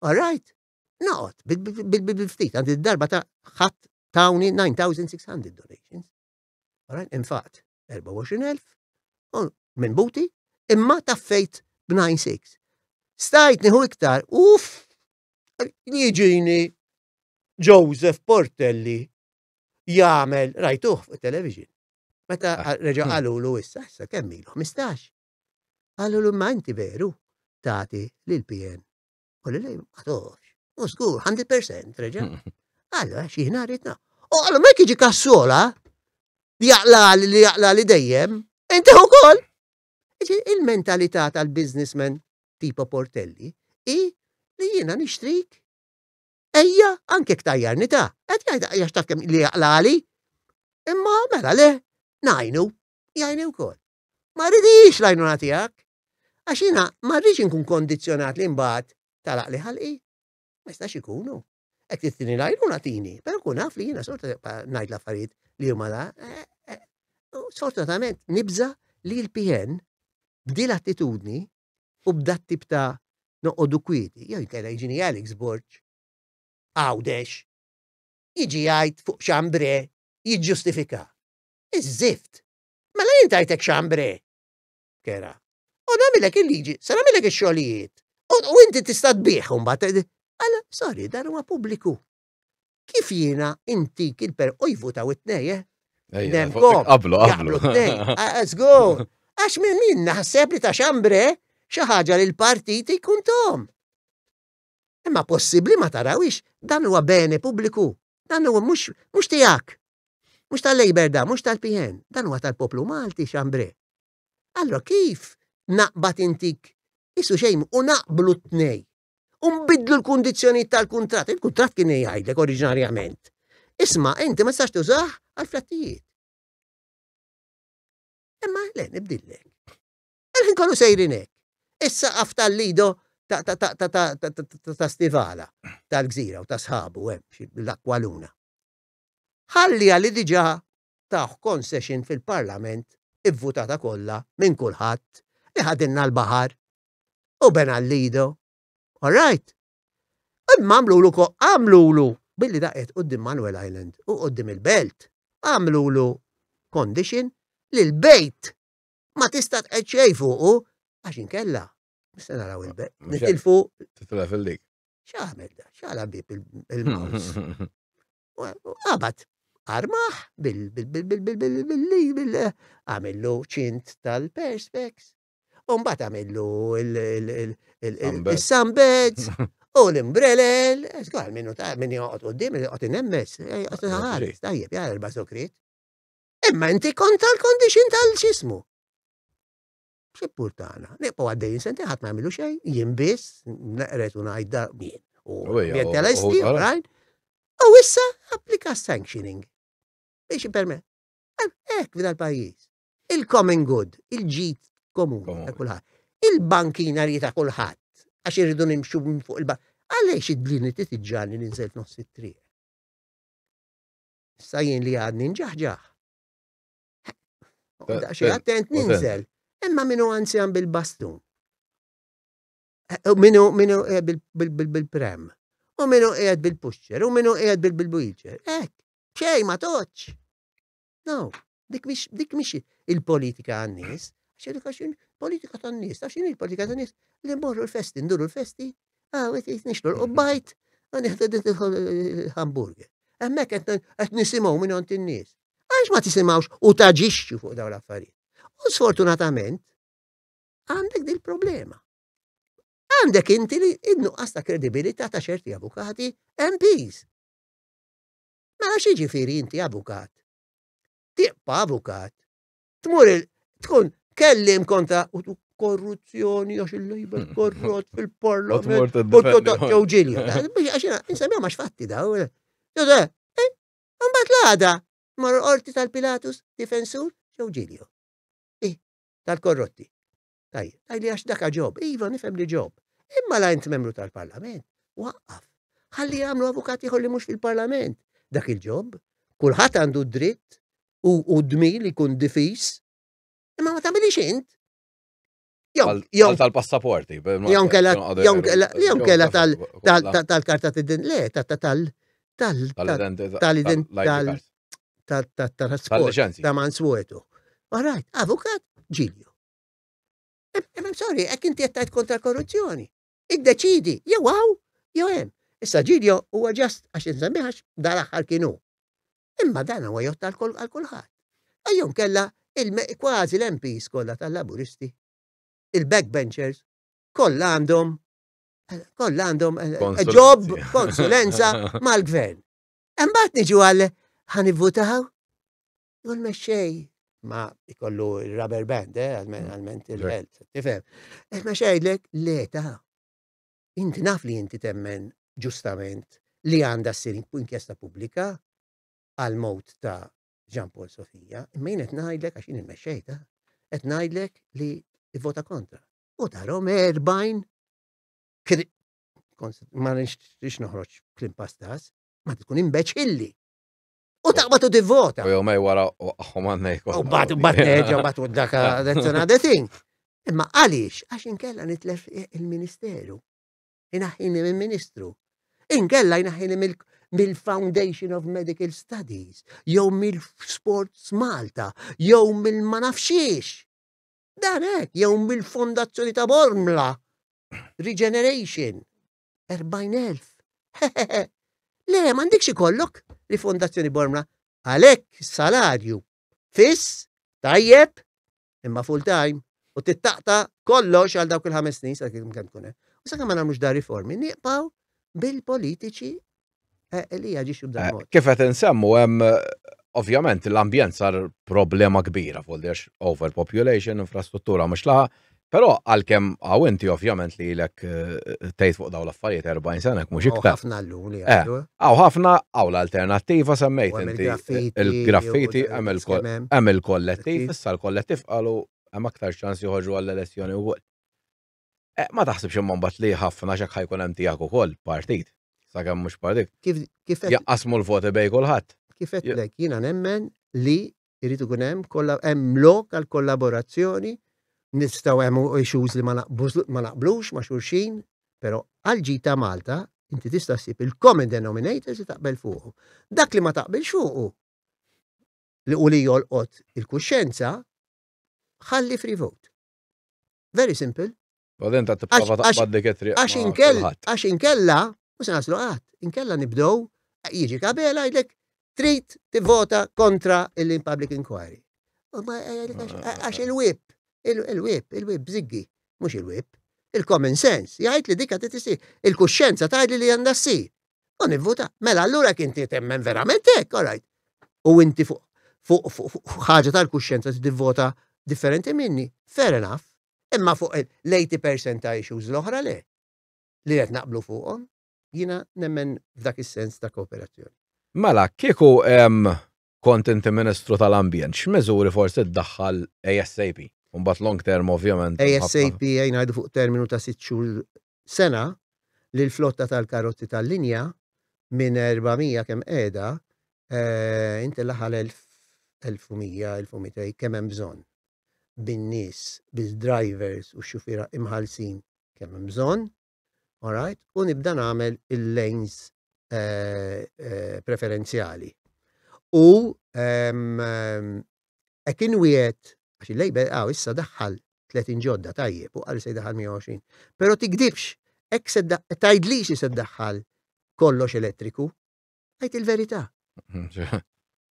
All right. Noqgħod bil-ftit għandi d-darba ta' ħadd tawni 9,600 donations. All right, infaqt 24,000 minn buti imma taffejt b'9,600. Stajt nieħu iktar, jiġini Joseph Portelli jagħmel rajtuh fuq television. Meta reġa' qalulu issa kemm ilu 15. Qalulu ma inti veru tagħti lil-PN. Qoli lej ma tox. U żgur 100% reġa'. Allora xi ħnaritna. U qallu ma jiġi kassola li jaqla li dejjem. Inti wkoll. Il-mentalità tal-businessman tipo Portelli i li jiena nixtrik. Ejja anke ktajjarni ta' qed jgħid għax taf kemm li jaqlali. Imma mela le jgħinu wkoll. Ma rridix l-għajnuna tiegħek. Għax jiena ma rridx inkun kondizzjonat li mbagħad talaq li ħalqi. Ma jistax ikunu. Hekk tittini l-għajnuna tini, però kun naf li jiena sorta ngħid l-affarijiet li huma da. Sfortunatament nibża li l-PN b'di l-attitudni u b'dat tip ta' noqogħdu kwieti. Jew inkella jiġini Alex Borg għawdex, jiġi jgħid fuq xambre, jiġġustifika. Iż-żift. Mela jien tajtek xambre. Kera. U nagħmilek il-liġi, se nagħmilek ix-xogħlijiet. U inti tista' tbieħ mbagħad. Alla, sorry, dan huwa pubbliku. Kif jiena intik u jvutaw it-tnejn, Qablu. Żgur. Għax minn naħseb li ta' xambre xi ħaġa li l-partit jkun tom. Imma possibbli ma tarawix, dan huwa bene pubbliku. Dan huwa mhux tiegħek. Mhux tal-Labor da, mhux tal-PN. Dan huwa tal-poplu Malti xambre. Allora kif naqbad intik isu xejn u naqblu t-tnej. U nbidlu l-kundizzjonijiet tal-kuntratt. Il-kuntratt kien jgħidlek oriġinarjament. Isma' inti ma tistax tużah għall-frattijiet. Imma le nibdillek. Il-ħin kollu sejrin hekk. Issa qaf tal-lido ta' Stivala, tal-Gżira u ta' sħabu hemm l-Akkwaluna. Ħalli għalli diġà taħ concession fil-Parlament ivvutata kollha minn kulħadd li ħadinna l-baħar u bena l-lido. All right. Imma għamlulu billi daqet qudiem Manuel Island u qudiem il-Belt. Għamlulu condition li l-bejt ma tista' tqgħid xejn fuqu għax inkella nista' naraw il-bejt. Nitilfu. Titla fil-dik. X'għamel da? X'għala bib il-mouse. Qabad armaħ għamillu ċint tal-perspex. U mbagħad għamillu il-sunbeds u l-imbrelel. Żgur minnu min joqgħod quddiem joqgħod inemmes. Tajjeb jara l-basokrit. Imma inti kontra l-condition tal-ġismu. X'ippurtana. Nibqgħu għaddejjin senti ħadd ma jagħmlu xejn, jien biss neqret u ngħidha min. U telesti, right? U issa applika sanctioning. Biex permett. Hekk f'dal-pajjiż. Il-common good, il-ġid komuni ta' kulħadd. Il-bankinarji ta' kulħadd għax irridu nimxu fuq il-bank. Għaliex id-blini titiġġalni ninżel f'nofs it-triq. Issa jien li għadni nġaħġaħ. Xi attent ninżel. Imma minnu anzjan bil-bastun. Minnu bil-prem. U minnu qiegħed bil-puxċer. U minnu qiegħed bil-wheelchair. Hekk, xejn ma toċ. No, dik mhix il-politika għan-nies. Politika tan-nies. Taf x'inhi il-politika tan-nies? Li mmorru l-festi, nduru l-festi, nixtru l-qobbajt, hamburger. Hemmhekk qed nisimgħu minn għand in-nies. Għax ma tisimgħux u taġixxu fuq dawn l-affarijiet. U sfortunatament, għandek dil problema. Għandek inti li innuqqas ta' kredibilità ta' ċerti avukati MPs. Mela xi ġifieri inti avukat. Tibqa' avukat. Tmur tkun kellim kontra korruzzjoni għax il-Labor korrott fil-Parlament. Ġew Ġilju. Għax insemmihom għax fatti daw. Mbagħad l-għada mar qorti tal-Pilatus difensur ġew Ġilju. Tal-korrotti. Tajli għax dak ġob. Iva nifhem li ġob. Imma la int membru tal-Parlament. Waqqaf. Ħalli jagħmlu avukati ħolli mhux fil-Parlament. Dak il-ġob, kulħadd għandu dritt u dmir li jkun difis. Imma ma tagħmilix int. Jew tal-passaporti. Jew kella tal-karta tal-trasport ta' Mansueto. Alright, avukat Ġilju. Sorry, hekk inti qed kontra korruzzjoni. Iddeċidi, jew hawn, jew hemm. Issa Ġilju huwa ġast għax insemmiħax dal-aħħar kienu. Imma dan huwa jott għal kulħadd. Ejjew kella kważi l-MPs kollha tal-Laburisti, il-backbenchers, kollha għandhom job, konsulenza mal-gvern. Imbagħad niġu għal ħanivvutaw, jgħol mexxej ma ikollu il-rubber band, għal-mental health, tifhem. Mexxej l-eta. Inti naf li inti temmen ġustament li għandha ssir inkjesta pubblika għal mowt ta' Jean Paul Sofija, imma jien qed ngħidlek għax jien immexxejta, qed ngħidlek li ivvota kontra. U tarhom 40 ma nix noħroġ klim pastas, ma tkun imbeċilli. U taqbad u tivvota. U jomej wara aħħom għannej. U batu daka, that's another thing. Imma għaliex, għax inkella nitlef il-Ministeru. Inaħħini mill-Ministru. Inkella jinaħħini mill-Foundation of Medical Studies, jew mill-Sports Malta, jew mill-ma nafxiex. Dan hekk, jew mill-Fondazzjoni ta' Bormla. Regeneration. 40,000. Le, m'għandekx ikollok li Fondazzjoni Bormla. Għalhekk salarju fiss, tajjeb, imma full time, u tittaqta kollox għal dawk il-5 snin sa' kemm tkun hemm. U sakemm ma nagħmlux da riformi, nieqpaw bil-politiċi li jaġixxu b'dan mod. Kif qed insemmu hemm ovvjament l-ambjent sar problema kbira fuq għax overpopulation, infrastruttura mhux laħa, però għalkemm hawn inti ovvjament li lek tgħid fuq dawn l-affarijiet 40 sena mhux iktar. Ħafna llum li għadu. Ħafna hawn l-alternattiva semmejt inti il-graffiti hemm il-kollettiv, issa l-kollettiv qalu hemm aktar ċans joħorġu għall-elezzjoni wkoll. Ma taħsibx imma mbagħad li ħafna x'hekk ħajkun hemm tiegħek ukoll partit. Sakemm mhux partit. Kif jaqqasmu l-voti bejn kulħadd. Kif qedlek jiena nemmen li jrid ikun hemm lok għal kollaborazzjoni, nistgħu hemm issues li ma naqblux ma' xulxin, però għal ġid ta' Malta inti tista' ssib il-common denominator li taqbel fuqu. Dak li ma taqbilx fuqu li jolqot il-kuxjenza ħalli free vote. Very simple. Għadin ta' t-prova taqbad dik it-triq. Għax inkella, mhux naslu inkella nibdew jiġi kabela jgħidlek trid tivvota kontra il-public inquiry. Għax il-whip bżiggi, mhux il-whip, il-common sense, jgħid li dikka titisi, il-kuxjenza tgħidli li għandha ssir. U nivvota, mela allura inti temmen verament hekk, all right. U inti fuq ħaġa tal-kuxjenza tivvota differenti minni, fair enough. Imma fuq l-80% ta' issues l-oħra le. Li qed naqblu fuqhom, jiena nemmen f'dak is-sens ta' kooperazzjoni. Mela, kieku kont inti Ministru tal-Ambjent, x'meżuri forsi ddaħħal ASAP? Mbagħad long term ovvjament. ASAP ngħidu fuq terminu ta' 6 xhur sena li l-flotta tal-karozzi tal-linja minn 400 kemm qiegħda inti laħal 1100, 1200 kemm hemm bżonn. Bin-nies, bil-drivers u x-xufiera imħallsin kemm hemm bżonn, all right, u nibda nagħmel il-lanes preferenzjali. U hekk inwiegħed għax il-Labor issa daħħal 30 ġodda tajjeb u qal se jdaħħal 120. Però tikdibx, hekk tgħidlix se ddaħħal kollox elettriku, għajt il-verità.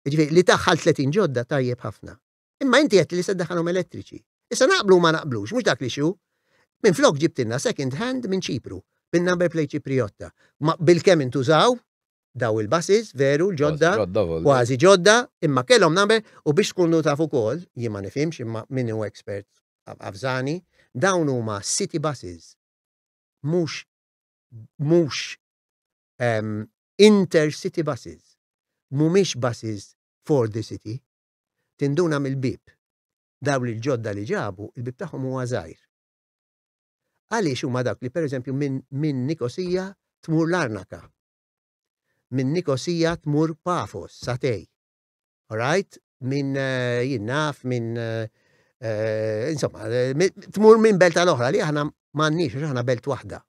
Jiġifieri li daħħal 30 ġodda tajjeb ħafna. Imma inti qed li se ddaħħalhom elettriċi. Issa naqblu ma naqblux, mhux dak li xu. Minn flok ġibtilna second hand minn Ċipru, bin-number plate Ċipriotta. Ma bil-kemm intużaw daw il-buses, veru, l-ġodda, kważi ġodda, imma kellhom number u biex tkunu tafu ukoll, jien ma nifhimx imma min hu expert Afżani, dawn huma city buses. Mhux intercity buses. Mhumiex buses for the city. Tinduna mill-bib. Dawn il-ġodda li ġabu, il-bib tagħhom huwa żgħir. Għaliex huma dak li pereżempju minn Nikosija tmur Larnaka. Minn Nikosija tmur Pafos, Satej. All right? Minn jinnaf, minn insomma, tmur minn belt tal-oħra li aħna m'għandniex, aħna belt waħda.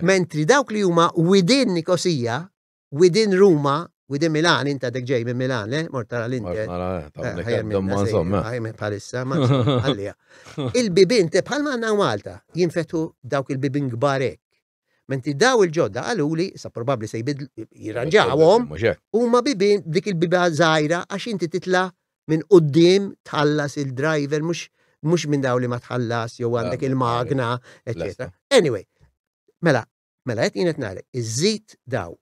Mentri dawk li huma within Nikosija, within Ruma, within Milan, inta dek ġej minn Milan, morta l-inte. Palissa, ma għallija. Il-bibin te bħalma għanna Malta, jinfetu dawk il-bibin gbarek. Menti daw il-ġodda għaluli, sa probabli se jirranġawhom, huma bibin dik il-biba żgħira għax inti titla' minn qudiem tħallas il-driver mhux minn daw li ma tħallas jew għandek il-magna, eccetera. Anyway, mela qed jien qed nagħlek, iżżid daw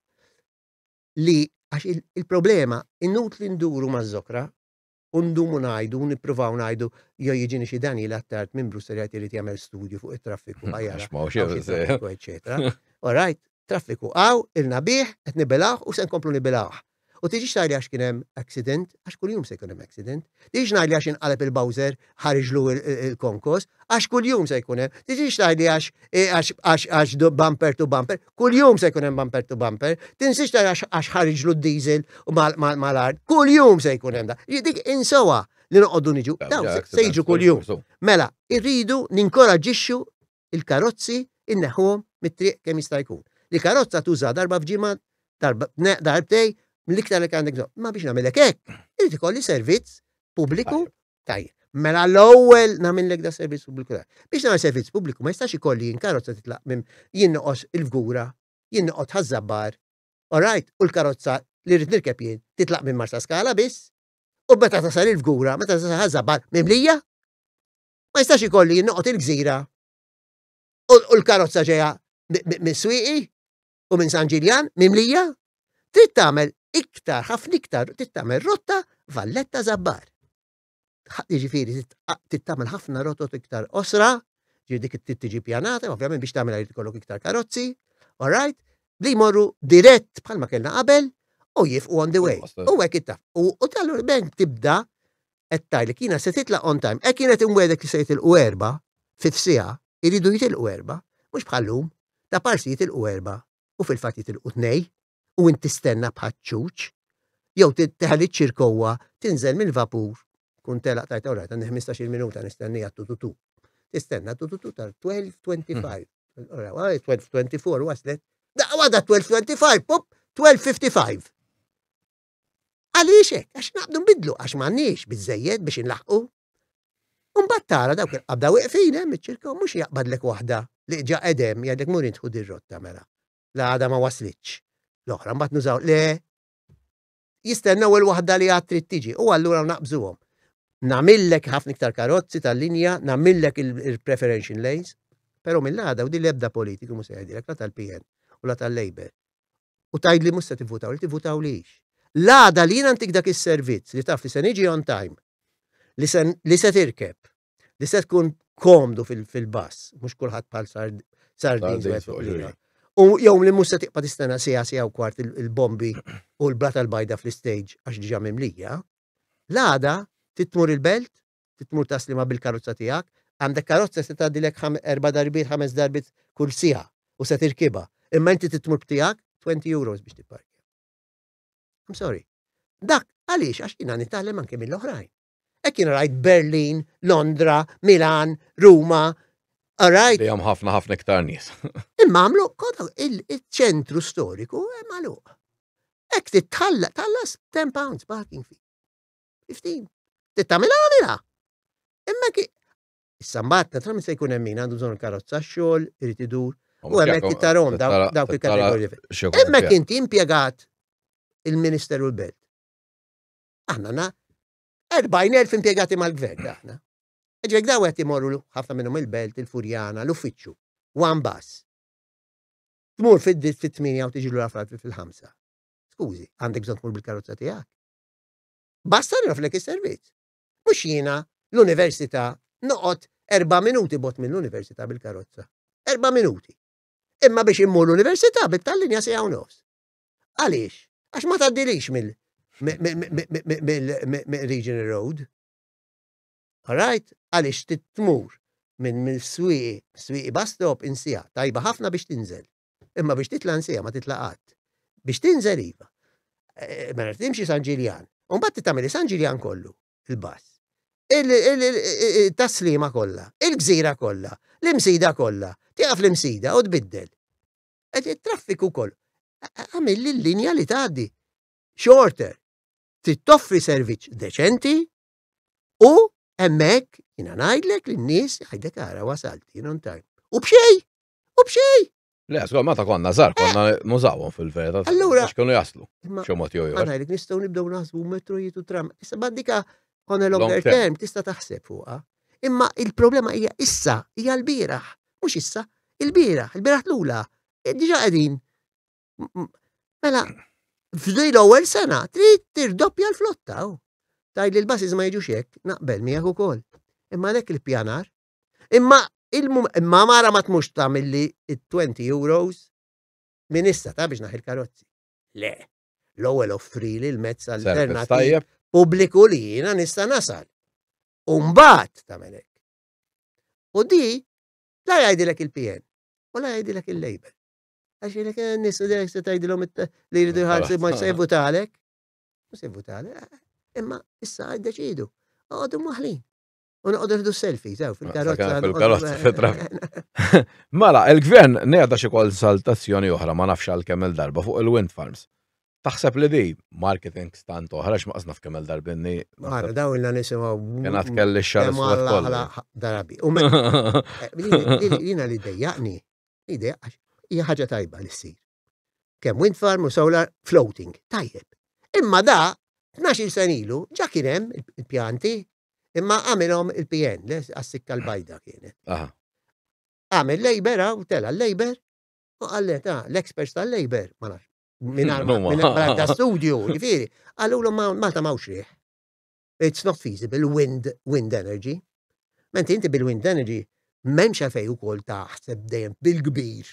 li għax il-problema innut li nduru maż-żokra u ndumu ngħidu, nippruvaw ngħidu jew jiġini xi dan jilattart minn Brussel qed irid jagħmel studju fuq it-traffiku ħajjara, eċetera. All right, traffiku ilna bih qed nibilgħu u se nkomplu nibilgħuh. U tiġix ngħidli għax kien hemm accident, għax kuljum se jkun hemm accident. Tiġix ngħidli għax inqaleb il-Bowser ħariġlu il-konkos, għax kuljum se jkun hemm. Tiġix ngħidli għax bumper to bumper, kuljum se jkun hemm bumper to bumper. Tinsix ngħidli għax ħariġlu d-diesel u mal-art, kuljum se jkun hemm da. Dik insowa li noqogħdu niġu, daw se jiġu kuljum. Mela, irridu ninkoraġġixxu il-karozzi inneħħuhom mit-triq kemm jista' jkun. Li karozza tuża darba f'ġimgħa, darbtej, l-iktar li għandek ma biex nagħmilek hekk, irid ikolli servizz pubbliku tajjeb. Mela l-ewwel nagħmellek da servizz pubbliku. Biex nagħmel servizz pubbliku ma jistax ikolli karozza titlaq minn jinnoqos il-fgura, jinnoqgħod ħażabbar, all right, u l-karozza li rrid nirkeb jien titlaq minn Marsa Skala biss, u meta tasal il-fgura, meta tasal ħażabbar mimlija, ma jistax ikolli jinnoqgħod il-gżira u l-karozza ġejja mis-Swieqi u minn San Ġiljan mimlija, trid tagħmel iktar, ħafna iktar, tittamel rotta Valletta Zabbar. Jiġifieri tittamel ħafna rotot iktar osra, dik tiġi pjanata, ovvjament biex tagħmel jrid ikollok iktar karozzi, all right, li jmorru dirett bħalma kellna qabel u jifqu on the way. U hekk ittaf. U tal bank tibda qed tajlek jiena se titlaq on time. Hekk kienet imwedek li se jitilqu erba' f'sija, iridu jitilqu erba', mhux bħallum, ta' parsi jitilqu erba' u fil-fatt jitilqu tnej. U inti tistenna bħaċċuċ, jew teħel iċ-ċirkowa, tinżel mill-vapur, kun telaq tajt orajt, għandi 15 minuta nistennija tututu. Tistenna tututu tal-12:25. 12:24 waslet. Għada 12:25, pop, 12:55. Għaliex hekk, għax naqbdu nbidlu, għax m'għandniex biżejjed biex inlaħqu. Mbagħad tara dawk il-qabda weqfin hemm iċ-ċirkow mhux jaqbadlek waħda li ġa qedem jgħidlek mur intħu dir-rotta mela. La għada ma waslitx. L-oħra mbagħad nużaw le jistennew il-waħda li għad trid tiġi u allura naqbżuhom. Nagħmillek ħafna iktar karozzi tal-linja, nagħmillek il-preferential lanes, però mill-għada u din l-ebda politiku mhux se jgħidilek la tal-PN u la tal-Labor. U tgħidli mhux se tivvutaw li tivvutawlix. L-għada li jiena ntik dak is-servizz li taf li se niġi on time, li se tirkeb, li se tkun komdu fil-bass, mhux kulħadd bħal sardin. U jom li musa tiqpa tistenna sija u kwart il-bombi u l-blata l-bajda fl-stage għax diġa mimlija, l-għada titmur il-belt, titmur taslima bil-karozza tijak, għandek karozza se tgħaddilek 4 darbit, 5 darbit kull sija u se tirkiba. Imma inti titmur b'tijak 20 euros biex tipparkja. I'm sorry. Dak għaliex għax jiena nitgħallem anke mill-oħrajn. Hekk jiena rajt Berlin, Londra, Milan, Ruma. All right. Li hemm ħafna iktar nies. Imma għamlu il-ċentru storiku hemm magħluq. Hekk titħallas 10 pounds parking fee. 15. Tittamilha għamilha. Imma issa mbagħad naturalment se jkun hemm min għandu bżonn karozza x-xogħol, irid idur, u hemmhekk ittarom dawk il-kategoriji. Hemmhekk inti impjegat il-Ministeru l-Belt. Aħna 40,000 impjegati mal-gvern aħna. Ġvek daw qed imorru ħafna minnhom il-Belt, il-Furjana, l-uffiċċju. One bus. Tmur fit-8 u tiġi lura fil-5. Skużi, għandek bżonn tmur bil-karozza tiegħek. Basta niroflek is-servizz. Mhux jiena l-università noqgħod 4 minuti bot mill-università bil-karozza. 4 minuti. Imma biex immur l-università bit-tal-linja sija u nofs. Għaliex? Għax ma tgħaddilix mill-Regional Road. Alright? Għaliex titmur minn swieqi bus stop insija tajba ħafna biex tinżel. Imma biex titla' insija ma titlaqat. Biex tinżel iva. Mela timxi San Ġiljan. U mbagħad tagħmel San Ġiljan kollu il-bass. Taslima kollha, il-gżira kollha, l-imsida kollha, tieqaf l-imsida u tbiddel. Il-traffiku koll. Għamil l-linja li tgħaddi. Shorter. Trid toffri servizz deċenti u hemmhekk jiena ngħidlek lin-nies għajdek ara wasalti on time. U b'xej. Le, skol, meta konna żgħar konna nużawhom fil-verità. Allura biex kienu jaslu. Xi mod jew ieħor. Ngħidlek nistgħu nibdew naħsbu metrojiet u tram. Issa baddika on a longer term tista' taħseb fuqha. Imma il-problema hija issa, hija l-bieraħ. Mhux issa, il-bieraħ l-ula. Diġà qegħdin. Mela, f'dej l-ewwel sena trid tirdoppja l-flotta. Tajli l-basis ma jiġux hekk, naqbel miegħek ukoll. Imma lek il-pjanar. Imma mara ma tmux tagħmilli €20 minn issa ta' biex naħi l-karozzi. Le, l-ewwel offrili l-mezz alternattiv pubbliku li jiena nista' nasal. U mbagħad tagħmel hekk. U di la jgħidilek il-PN u la jgħidilek il-Labor. Għax jgħidilek nies se tgħidilhom li jridu jħallsu ma se jivvutalek. Mhux se jivvutalek. Imma issa jiddeċidu. Għodu maħlin. U noqogħdu nħdu selfies fil-karozza. Fil-karozza. Mela, il-gvern ngħadha xi konsultazzjoni oħra ma nafx għalkemm il-darba fuq il-wind farms. Taħseb li di marketing stant oħra x'maqsna f'kemm il-darba inni. Mara daw ilna nisimgħu. Kienet kelli x-xar iswed kollu. Darabi. Jiena li dejjaqni. Hija ħaġa tajba li ssir. Kemm wind farm u solar floating. Tajjeb. Imma da 12 sen ilu ġa kien hemm il-pjanti. Imma għamilhom il-PN, għas-sikka l-bajda kienet. Għamil Labor u tela l-Labor u għallet l-experts tal-Labor ma nafx. Minn ta' studio, ġifieri, għallulhom Malta m'hawnx riħ. It's not feasible wind energy. Menti inti bil-wind energy m'hemmx għalfejn ukoll taħseb dejjem bil-kbir.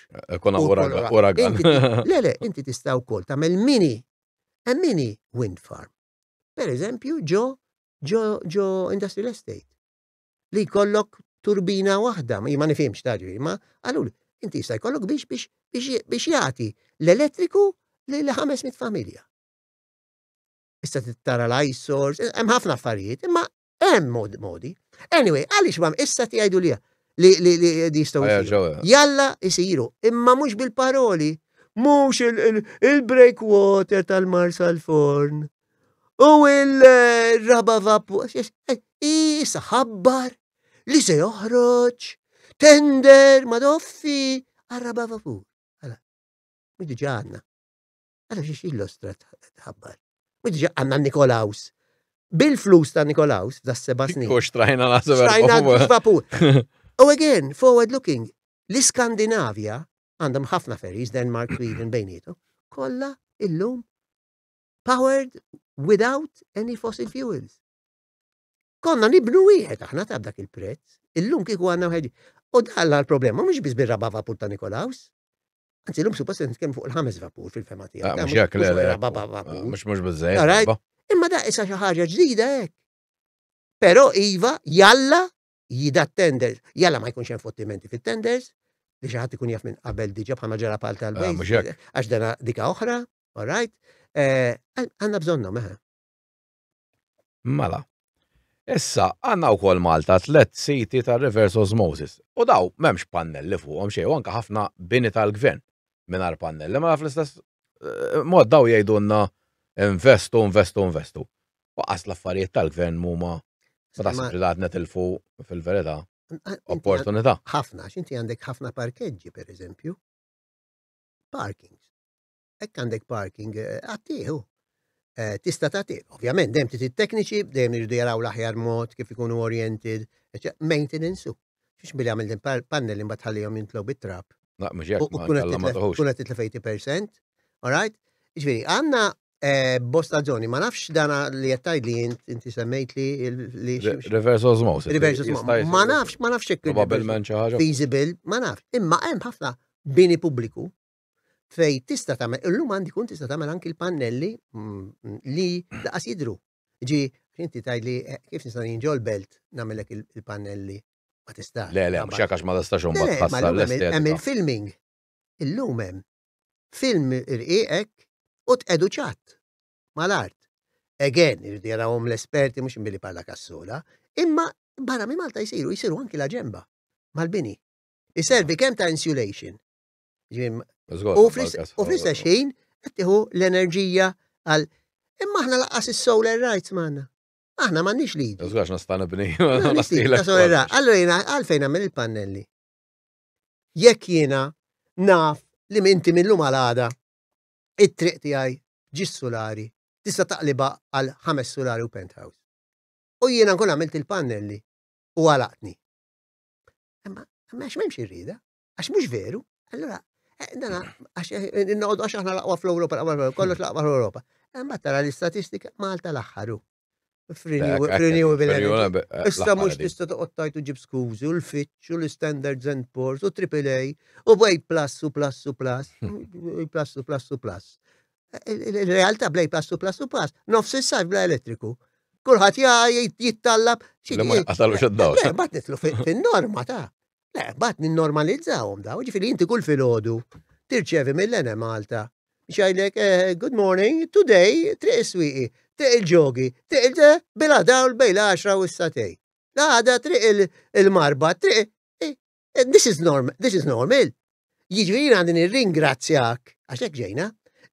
Konna uragan. Le, inti tista' wkoll tagħmel mini wind farm. Per eżempju, ġo industrial estate. Li jkollok turbina waħda, ma nifhimx taġri, ma għalul, inti jista' jkollok biex jagħti l-elettriku lil 500 familja. Issa tara l-ice source, hemm ħafna affarijiet, imma hemm modi. Anyway, għaliex ma issa tgħidu li jistgħu jalla isiru, imma mhux bil-paroli, mhux il-breakwater tal-Marsa l-Forn. U il-raba vapur, issa ħabbar li se joħroġ, tender, madoffi, għal-raba vapur. Għala, midi ġanna. Għala xiex il-lostrat ħabbar. Midi ġanna Nikolaus. Bil-flus ta' Nikolaus, da' 7 snin. Kux trajna la' Trajna vapur. U again, forward looking, l-Skandinavja għandhom ħafna ferries, Denmark, Sweden, bejnietu, kolla illum powered without any fossil fuels. Konna nibnu wieħed aħna ta' dak il-prezz, illum kieku għandna wieħed. U dalla l-problema mhux biss bir-raba vapur ta' Nikolaus. Anzi llum suppost nitkellmu fuq il-5 vapur fil-fema tiegħek. Mhux jekk le. Mhux biżejjed. Imma da issa xi ħaġa ġdida hekk. Però iva jalla jida tenders, jalla ma jkunx hemm fottimenti fit-tenders, li xi ħadd ikun jaf minn qabel diġà bħalma ġara pal tal-bejt. Għax dana dika oħra, all right? Għanna bżonna meħe. Mela. Issa, għanna u kol Malta 3 siti ta' reverse osmosis. U daw, memx pannelli fuqhom xej, u anka ħafna bini tal-gvern minar pannelli, ma fl-istess mod daw jgħidunna investu. U qas l-affarijiet tal-gvern muma ma tasib li għadna tilfu fil-verità opportunità. Ħafna, x'inti għandek ħafna parkeġġi, per eżempju. Parkings. Ekk għandek parking, għattieħu. tista' tagħti. Ovvjament dejjem it-tekniċi dejjem iridu jaraw l-aħjar mod kif ikunu oriented, maintenance biex billi għamil din pannelli mbagħad ħallihom jintlew bit-trap. La mhux hekk ma toħux. Kun qed titlef 80%, all right? Jiġifieri għandna bosta żoni, ma nafx dana li qed tgħid li inti semmejt li Reverse osmosis. Reverse osmosis. Ma nafx hekk probabbilment xi ħaġa. Feasible, ma nafx. Imma hemm ħafna bini pubbliku fej tista' tagħmel illum għandi kun tista' tagħmel anki l-pannelli li daqas jidhru. Inti tgħid li kif nista' ninġol belt nagħmellek il-pannelli ma tistax. Le, mhux hekk għax ma tistax imbagħad tħassar l-estetika. Hemm il-filming. Illum hemm film irqiegħek u tqedu ċatt mal-art. Again, irridu jarawhom l-esperti mhux inbilli parla kassola, imma barra minn Malta jsiru anki l-aġemba mal-bini. Iservi kemm ta' insulation. U fl-istess ħin qed tieħu l-enerġija għal imma aħna laqqas is-solar rights m'għandna. Aħna m'għandniex liġi. Żgħax nista' nibni. Allura jiena għalfejn nagħmel il-pannelli. Jekk jiena naf li inti millum għal-għada it-triq tiegħi ġis solari tista' taqliba għal 5 solari u penthouse. U jiena nkun għamilt il-pannelli u għalaqtni. Imma għax m'hemmx irrida, għax mhux veru. Allura dana għax aħna laqwa fl-Ewropa, kollox laqwa fl-Ewropa. Imma tara l-istatistika Malta l-aħħaru. Renewable energy. Issa mhux tista' toqgħod tajt u ġib skużi u l-Fitch u l-Standards and Poor's u AAA u A plus u plus u plus u plus u plus u plus. Il-realtà bla plus u plus u plus nofs is-sajf bla elettriku. Kulħadd jittallab ma jqatalux id-dawl. Le, bad nitlu fin-norma ta'. Le, bad ninnormalizzawhom daw. Ġifieri inti kull filgħodu tirċevi mill-Ene Malta. Xajlek, good morning, today, triq is-swieqi, triq il-ġogi, triq bila dawl bejla 10 u s-satej. Għada triq il-marba, triq, this is normal. Jiġifieri għandi nirringrazzjak, għaxek ġejna,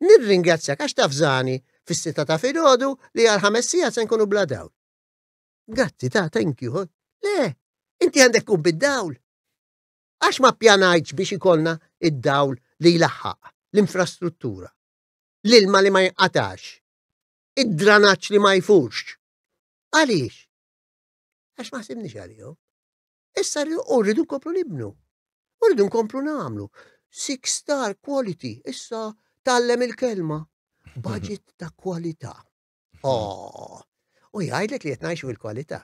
nirringrazzjak għax tafżani fis-sitta ta' filgħodu li għal 5 sigħat se nkunu bla dawl. Grazzi thank you. Le, inti għandek kun bid-dawl. Għax ma pjanajċ biex ikollna id-dawl li laħħaq, l-infrastruttura, l-ilma li ma jinqatax, id-dranaċ li ma jfurx. Għaliex? Għax ma sibniex għalihom. Issa rridu nkomplu nibnu. Rridu nkomplu nagħmlu. 6-star quality. Issa tallem il-kelma. Budget ta' kwalità. U jgħidlek li qed ngħixu fil-kwalità.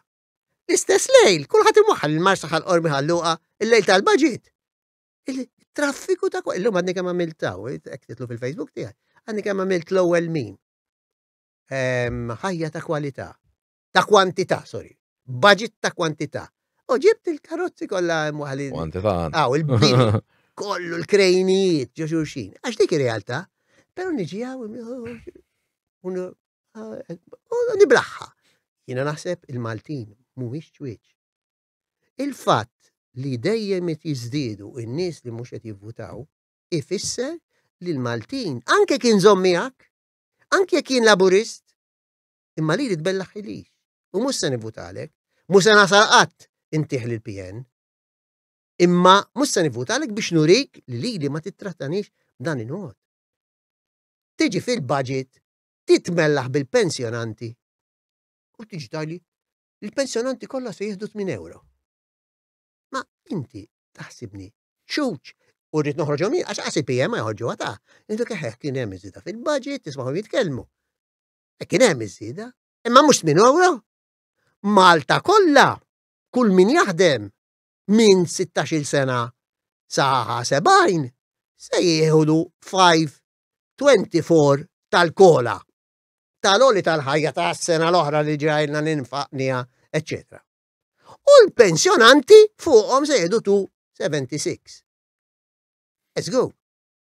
L-istess lejl, kulħadd imwaħħal il-marsa ħal-qormi ħalluqa il-lejl tal-budget. Il-traffiku ta' illum għadni kemm għamiltaw, titlu fil-Facebook tiegħi, għadni kemm għamilt l-ewwel mim. Ħajja ta' kwalità. Ta' kwantità, sorry. Budget ta' kwantità. U ġibt il-karozzi kollha mwaħħalin. Kwantità. Il-bini kollu l-krejnijiet ġo xulxin. Għax dik ir-realtà, però niġi niblaħħa. Jiena naħseb il-Maltin mhuwiex ċwieċ. Il-fatt li dejjem qed jiżdiedu n-nies li mhux qed jivvutaw ifisser li l-Maltin anke kien żomm miegħek, anke kien laburist, imma li tbellaħ ilix. U mhux se nivvutalek, mhux se nasal qatt intih lill-PN. Imma mhux se nivvutalek biex nurik li ma titrattanix b'dan il-mod. Tiġi fil-budget titmellaħ bil-pensjonanti. U tiġi tajli, il-pensjonanti kollha se jieħdu 8 euro. Ma inti taħsibni, xuċ, u rrid noħroġhom għax qasi PM ma jħorġu għata. Intu keħ kien hemm iżida fil-budget, tisma'hom jitkellmu. Kien hemm iżida, imma mhux 8 euro. Malta kollha, kull min jaħdem minn 16 sena sa 70 se jieħdu 5.24 tal-kola. Tal-oli tal-ħajja ta' s-sena l-oħra li ġajna ninfaqnija, etc. U l-pensjonanti fuqhom se jgħidu 2.76. Let's go.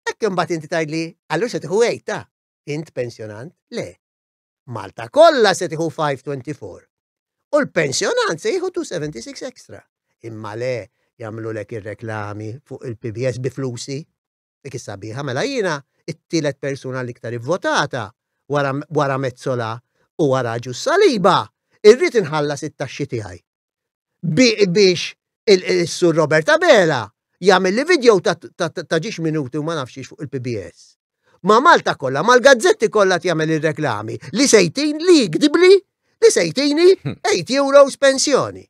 Ekk imbagħad inti tgħidli, allura se tieħu 8 int pensjonant? Le. Malta kollha se tieħu 5.24. U l-pensjonant se jieħu 2.76 extra. Imma le jagħmlulek ir-reklami fuq il-PBS bi flusi. Dik is-sabiħa mela jiena it-tielet persuna l-iktar ivvotata wara Mezzola u wara Ġus Saliba, irrid inħallas it-taxxi tiegħi. Biex il-Sur Robert Abela jagħmel li video ta' ġiex minuti u ma nafx fuq il-PBS. ma' Malta kollha, mal-gazzetti kollha jagħmel ir-reklami. Li sejtin li jgdibli li sejtini 8 euros pensjoni.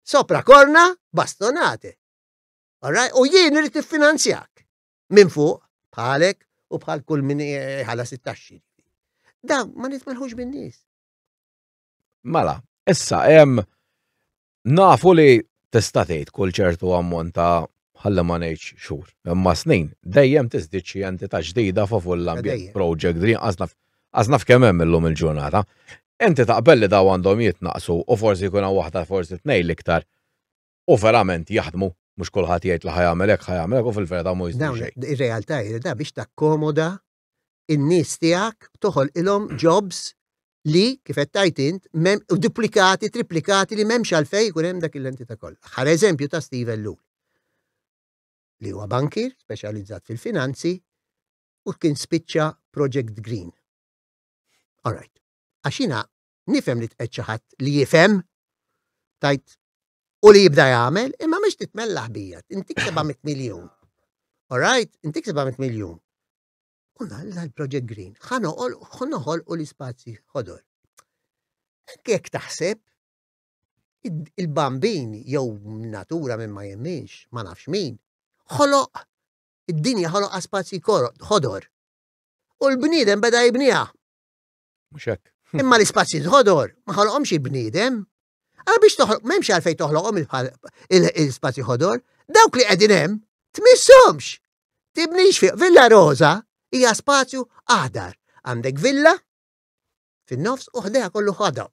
Sopra korna bastonate. Alright? U jien irid tiffinanzjak minn fuq bħalek u bħal kull min ħala 16. Da ma nitmelħux bin-nies. Mela, issa nafu li tista' tgħid kull ċertu ammont ta' ħalla ma ngħidx xhur. Imma snin dejjem tiżdied xi entità ġdida favur l-ambjent project Green għażnaf kemm hemm illum il-ġurnata. Inti taqbel li daw għandhom jitnaqsu u forsi jkun hawn waħda forsi tnejn l-iktar u verament jaħdmu mhux kulħadd jgħid li ħajamel hekk u fil-verità mhu jsir xejn. Ir-realtà hi biex takkomoda in-nies tiegħek toħol ilhom jobs li kif qed tajt int duplikati, triplikati li m'hemmx għalfejn jkun hemm dak l-entità kollha. Ħar eżempju ta' Steven Lul li huwa bankir speċjalizzat fil-finanzi u kien spiċċa Project Green. All right. Għaxina nifhem li tqed xi ħadd li jifhem tajt u li jibda jagħmel imma mhux titmellaħ bija. Intik 700 miljun. All right, intik 700 miljun. Kunna l-Project Green. Ħanoħol u l-ispazji ħodor. Kek taħseb il-bambin jew natura minn ma jemminx, ma nafx min, ħoloq id-dinja ħoloq spazji ħodor. U l-bniedem beda jibniha. Mhux hekk. Imma l-ispazji ħodor ma ħoloqhomx il-bniedem. Biex toħloq m'hemmx għalfejn toħloqhom il-spazji ħodor, dawk li qegħdin hemm tmisshomx. Tibnix fi Villa Rosa hija spazju aħdar. Għandek villa fin-nofs u ħdeha kollu ħodor.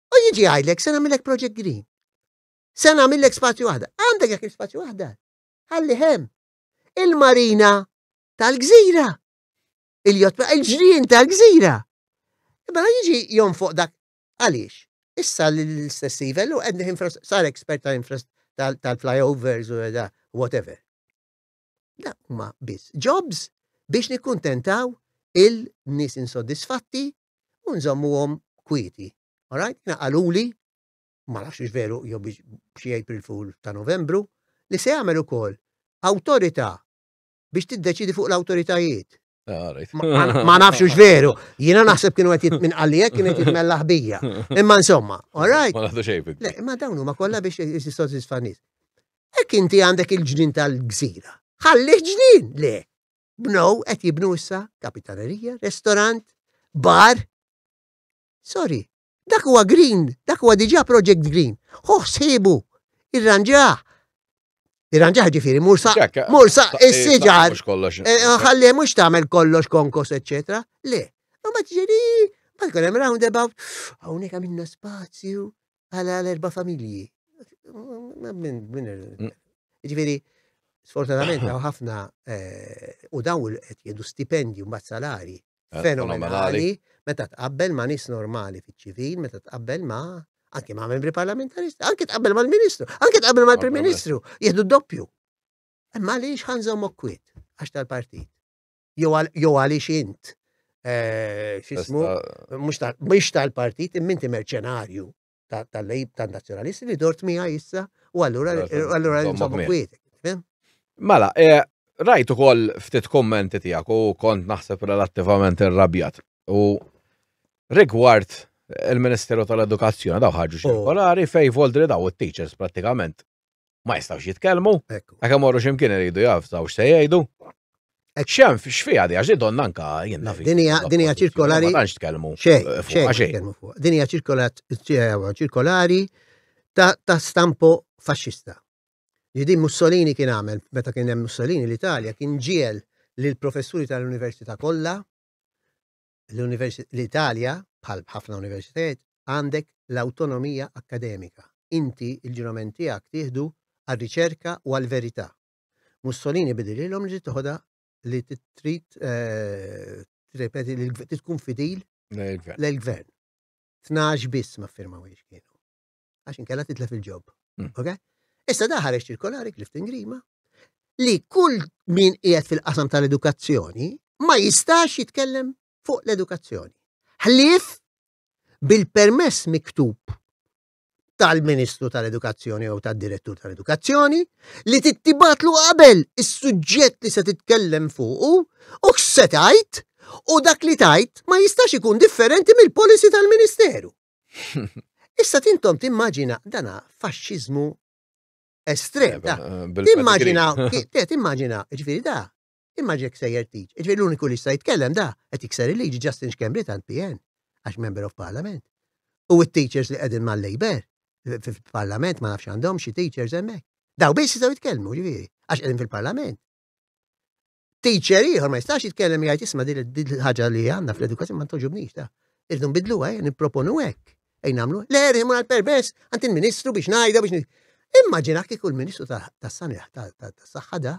U jiġi għajlek se nagħmilek Project Green. Se nagħmilek spazju aħdar. Għandek jekk il-spazju aħdar. Ħalli hemm il-marina tal-gżira. Il-ġrien tal-gżira. Imma jiġi jonfoq dak għaliex. Issa l-istess livellu sar expert tal-flyovers u da whatever. Da huma biss jobs biex nikkuntentaw il-nies insoddisfatti u nżommuhom kwieti. All right? Naqaluli, ma nafx veru jew biex xi April Fool ta' Novembru, li se jagħmel ukoll awtorità biex tiddeċidi fuq l-awtoritajiet. Ma nafx veru, jiena naħseb kienu qed minn qallijek kien qed jitmellaħ bija. Imma insomma, all right? Ma nagħtu xejn. Le, imma dawn huma kollha biex jissodisfa' nies. Hekk inti għandek il-ġnien tal-gżira. Ħallih ġnien, le. Bnow qed jibnu issa kapitanerija, restorant, bar. Sorry, dak huwa green, dak huwa diġà Project Green. Ħsibu, irranġaħ. Irranġaħ ġifieri mursa is-siġar. Ħalli mhux tagħmel kollox konkos, eċetera. Le, ma tiġri ma jkun hemm roundabout. Hawnhekk għamilna spazju għal 4 familji. Ġifieri, sfortunatament hawn ħafna u dawn qed jiedu stipendji mbagħad salari fenomenali meta tqabbel ma' nies normali fiċ-ċivil, meta tqabbel ma' anke ma' membri parlamentaristi, anke tqabbel mal-Ministru, anke tqabbel mal-Prim Ministru, jieħdu doppju. Imma għaliex ħanżommok kwiet għax tal-partit. Jew għaliex int x'ismu mhux tal-partit imma inti merċenarju tal-lejb tan-nazzjonalisti li dort miegħi issa u allura nżommok kwiet. Mela, rajt ukoll ftit kummenti tiegħek u kont naħseb relattivament irrabjat. U rigward il-Ministeru tal-Edukazzjoni daw ħarġu ċirkolari fej voldri daw it-teachers prattikament ma jistgħux jitkellmu. Hekk imorru x'imkien iridu jafsaw x'se jgħidu. X'hemm x'fiha di għax donna anke jien naf. Din hija ċirkolari. Ma tantx tkellmu. Xejn. Din hija ċirkolari ta' stampo faxxista. Jidi Mussolini kien għamel, meta kien hemm Mussolini l-Italja, kien ġiel lil professuri tal-Università kollha, l-Italja, bħal ħafna universitajiet, għandek l-awtonomija akademika. Inti il-ġurament tiegħek tieħdu għar-riċerka u għall-verità. Mussolini bidilhom li toħodha li trid tkun fidil lill-gvern. 12 biss ma ffirmawiex kienu. Għax inkella titlef il-ġob. Okay? Issa da ħareġ ċirkolari Clifton Grima li kull min qiegħed fil-qasam tal-edukazzjoni ma jistax jitkellem fuq l-edukazzjoni. Ħlief bil-permess miktub tal-Ministru tal-Edukazzjoni jew tad-Direttur tal-Edukazzjoni li tittibatlu qabel is-suġġett li se titkellem fuqu u x'se tgħid u dak li tajt ma jistax ikun differenti mill-policy tal-Ministeru. Issa tintom timmaġina dana faxxiżmu estrem. Timmaġina, ġifieri da, immaġina sejjer tiġ. Ġifieri l-uniku li jista' jitkellem da qed jikser il-liġi Justin Schembri tal-PN għax Member of Parliament. U t-teachers li qegħdin mal-Labor fil-Parlament ma nafx għandhom xi teachers hemmhekk. Daw biss jistgħu jitkellmu ġifieri għax qegħdin fil-Parlament. Teacher ieħor ma jistax jitkellem jgħid isma' din ħaġa li għandna fl-edukazzjoni ma toġobniex ta'. Irdu nbidluha nipproponu hekk. Ej nagħmlu. Le rimur għall-permess għand il-Ministru biex ngħidha biex immaġina kieku l-Ministru tas-Saħħa tas-Saħħa da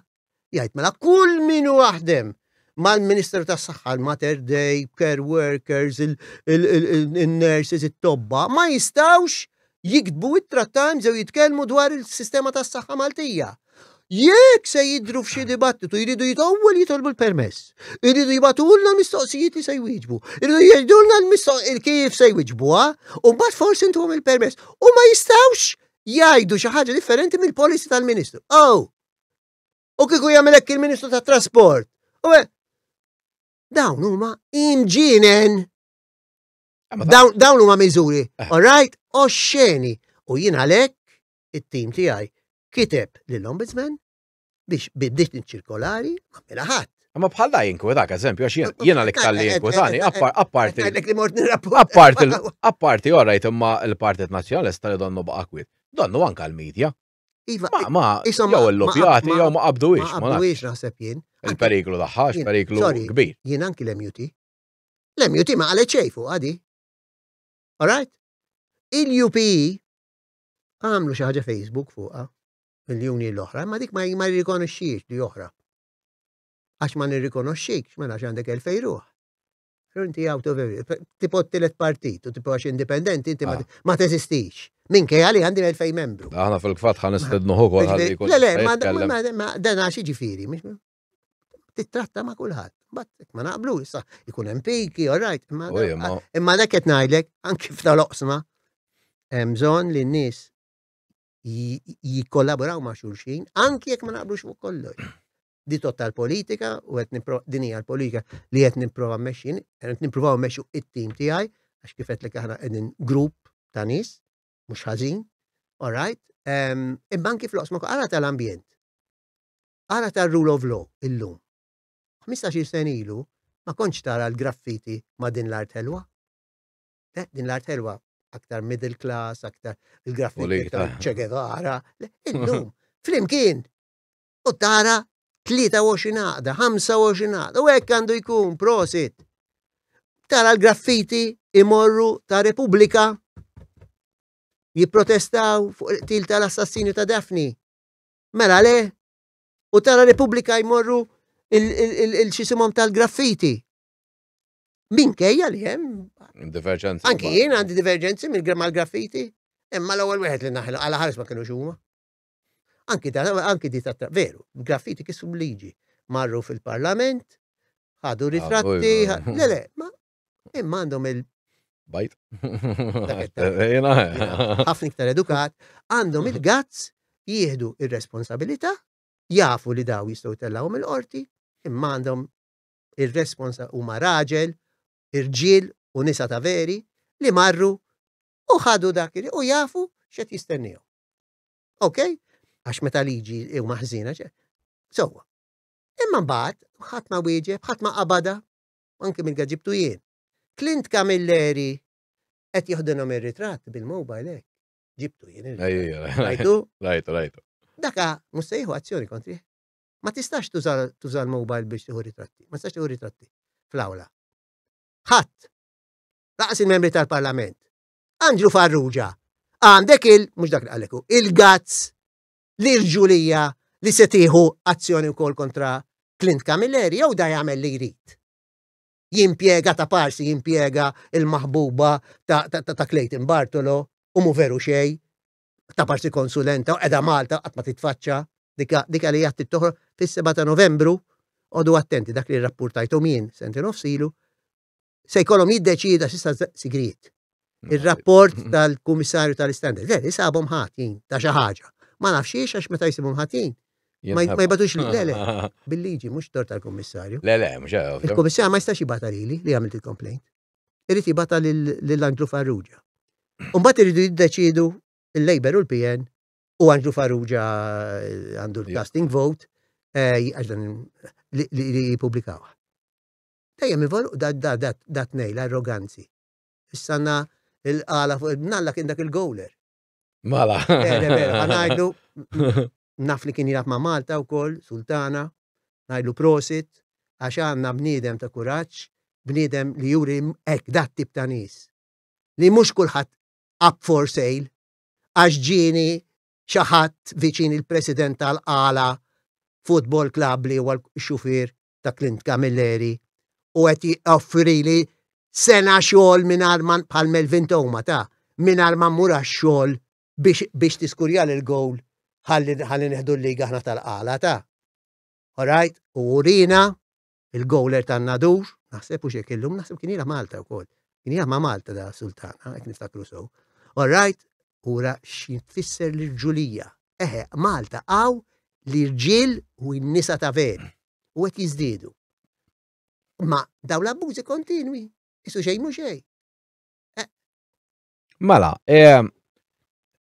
jgħid mela kull min waħdem mal-Ministru tas-Saħħa, l-Mater Day, care workers, il-nurses, it-tobba, ma jistawx jiktbu it-tra Times jew jitkellmu dwar il-sistema tas-saħħa Maltija. Jekk se jidru f'xi dibattitu jridu jitawwel jitolbu l-permess. Jridu jibatulna l-mistoqsijiet li se jwieġbu. Jridu jgħidulna kif se jwieġbuha u mbagħad forsi intuhom il-permess. U ma jistawx jgħidu xi ħaġa differenti mill-policy tal-Ministru. U kieku jagħmel hekk il-Ministru tat-Trasport. Dawn huma imġienen. Dawn huma miżuri, all right? Oxxeni. U jien għalhekk it-tim tiegħi kiteb lill-Ombudsman biex biddiet ċirkolari għamilha ħadd. Ma bħal da jinkwetak, eżempju, għax jiena li kalli jinkwetani, apparti orajt imma l-Partit Nazzjonalista li donnu baqa' kwiet. Donnu anke l-medja. Ma jew l-lupjati jew ma qabduwix. Ma qabduwix naħseb jien. Il-periklu daħħax, periklu kbir. Jien anki l-MUT. L-MUT ma qalet xejn fuq għadi. All right? Il-UP għamlu xi ħaġa Facebook fuqha miljuni l-oħra, ma dik ma jirrikonoxxix li oħra. Għax ma nirrikonoxxikx, mela għax għandek 2000 ruħ. Inti tipo t-tielet partit u tipo għax indipendenti inti ma teżistix. Minkejja li għandi 2000 membru. Aħna fil-kfat ħan istednu ħuq għalli jkun. Ma dan għax ġifieri, titratta ma' kulħadd. Ma naqblu issa jkun hemm piki, all right. Imma dak qed ngħidlek anke f'tal-oqsma hemm bżonn li n-nies jikkollaboraw ma' xulxin, anki jekk ma naqblux fuq kollox. Di total politika u din hija l-politika li qed nipprova mmexxin, qed nippruvaw mmexxu it-tim tiegħi għax kif qed aħna qegħdin grupp ta' nies mhux ħażin, all right? Imma anki fl-oqsma ara tal-ambjent. Ara tar-rule of law illum. 15 sen ilu ma kontx tara l-graffiti ma' din l-art ħelwa. Din l-art ħelwa aktar middle class, aktar il-graffiti ta' Che Guevara. Illum, flimkien. U tara 23 għaqda, 25 għaqda, u hekk għandu jkun prosit. Tara l-graffiti imorru ta' Repubblika jipprotestaw fuq il-qtil tal-assassinju ta' Daphne. Mela le? U tara Repubblika jmorru il-xisimom tal-graffiti. Minkejja li hemm divergenzi. Anki jien għandi divergenzi mal-graffiti. Imma l-ewwel wieħed li naħlu għala ħares ma kienu xuma. Anki di veru, graffiti kissu liġi. Marru fil-Parlament, ħadu ritratti, le, ma imma għandhom Bajt. ħafna iktar edukat, għandhom il-gazz jieħdu ir-responsabilità, jafu li daw jistgħu tellawhom il-qorti, imma għandhom ir-responsa huma raġel, irġiel u nisa ta' veri li marru u ħadu dak u jafu x'qed jistennihom. Okay? Għax meta liġi u maħżina sowa. Imma mbagħad ħadd ma wieġeb, ħadd ma qabada, anke mill-ġibtu jien. Clint Camilleri qed jieħdunhom ir-ritratt bil-mobile hekk. Ġibtu jien. Rajtu. Daka mhux se jieħu azzjoni kontri. Ma tistax tuża l-mobile biex tieħu ritratti. Ma tistax tieħu ritratti fl-awla. Ħadd. Laqas il-membri tal-Parlament. Andrew Farrugia. Għandek mhux dak li għaleku, il-gazz l-irġulija li se tieħu azzjoni wkoll kontra Clint Camilleri jew da jagħmel li jrid. Jimpjega ta' parsi, jimpjega il-maħbuba ta' Clayton Bartolo u mu veru xej, ta' parsi konsulenta u edha Malta qatt ma titfaċċa dika li jgħat toħro fis-7 ta' Novembru, għodu attenti dak li rapportajtom jien senti nofsilu, se jkollhom jiddeċida s'issa sigriet. Ir-rapport tal-Kummissarju tal-Istandard. Le, isabhom ħatin ta' xi ħaġa. Ma nafx għax meta jsibhom ħatin. Ma jbatux le, bil-liġi, mhux tor tal-Kummissarju. Le, mhux Il-Kummissarju ma jistax jibata lili li għamilt il-complaint. Irid jibata lil-Andrew Farrugia. Mbagħad iridu jiddeċidu il-Labor u l-PN u Andrew Farrugia għandu l-casting vote għax dan li jippubblikawha. Dejjem ivolu dat nej l-arroganzi. Issanna il-qala fuq il-bnalla kien dak il-gowler. Mala. Għanajdlu, naf li kien jilab ma' Malta u koll, Sultana, najdlu prosit, għax għanna bniedem ta' kuraċ, bniedem li juri ek dat tip ta' nis. Li mux kullħat up for sale, għax ġini xaħat viċin il-president tal-qala football club li huwa l-xufir ta' Clint Camilleri u għeti offri li sena xol minar man bħal Melvin Toma ta' minar man mura xol biex tiskurjal il-gowl ħalli neħdu l-liga ħna tal-qala ta'. Alright, u urina il-gowler ta' nadur, naħseb u xekillum, naħseb kien jila Malta u kol. Kien jila ma' Malta da' Sultana, għek niftakru so. Alright, ura xin tfisser l-ġulija. Malta għaw l-irġil u n-nisa ta' veri. U għet jizdidu. Ma daw l-abbużi kontinwi. Isu xej mu xej. Mela,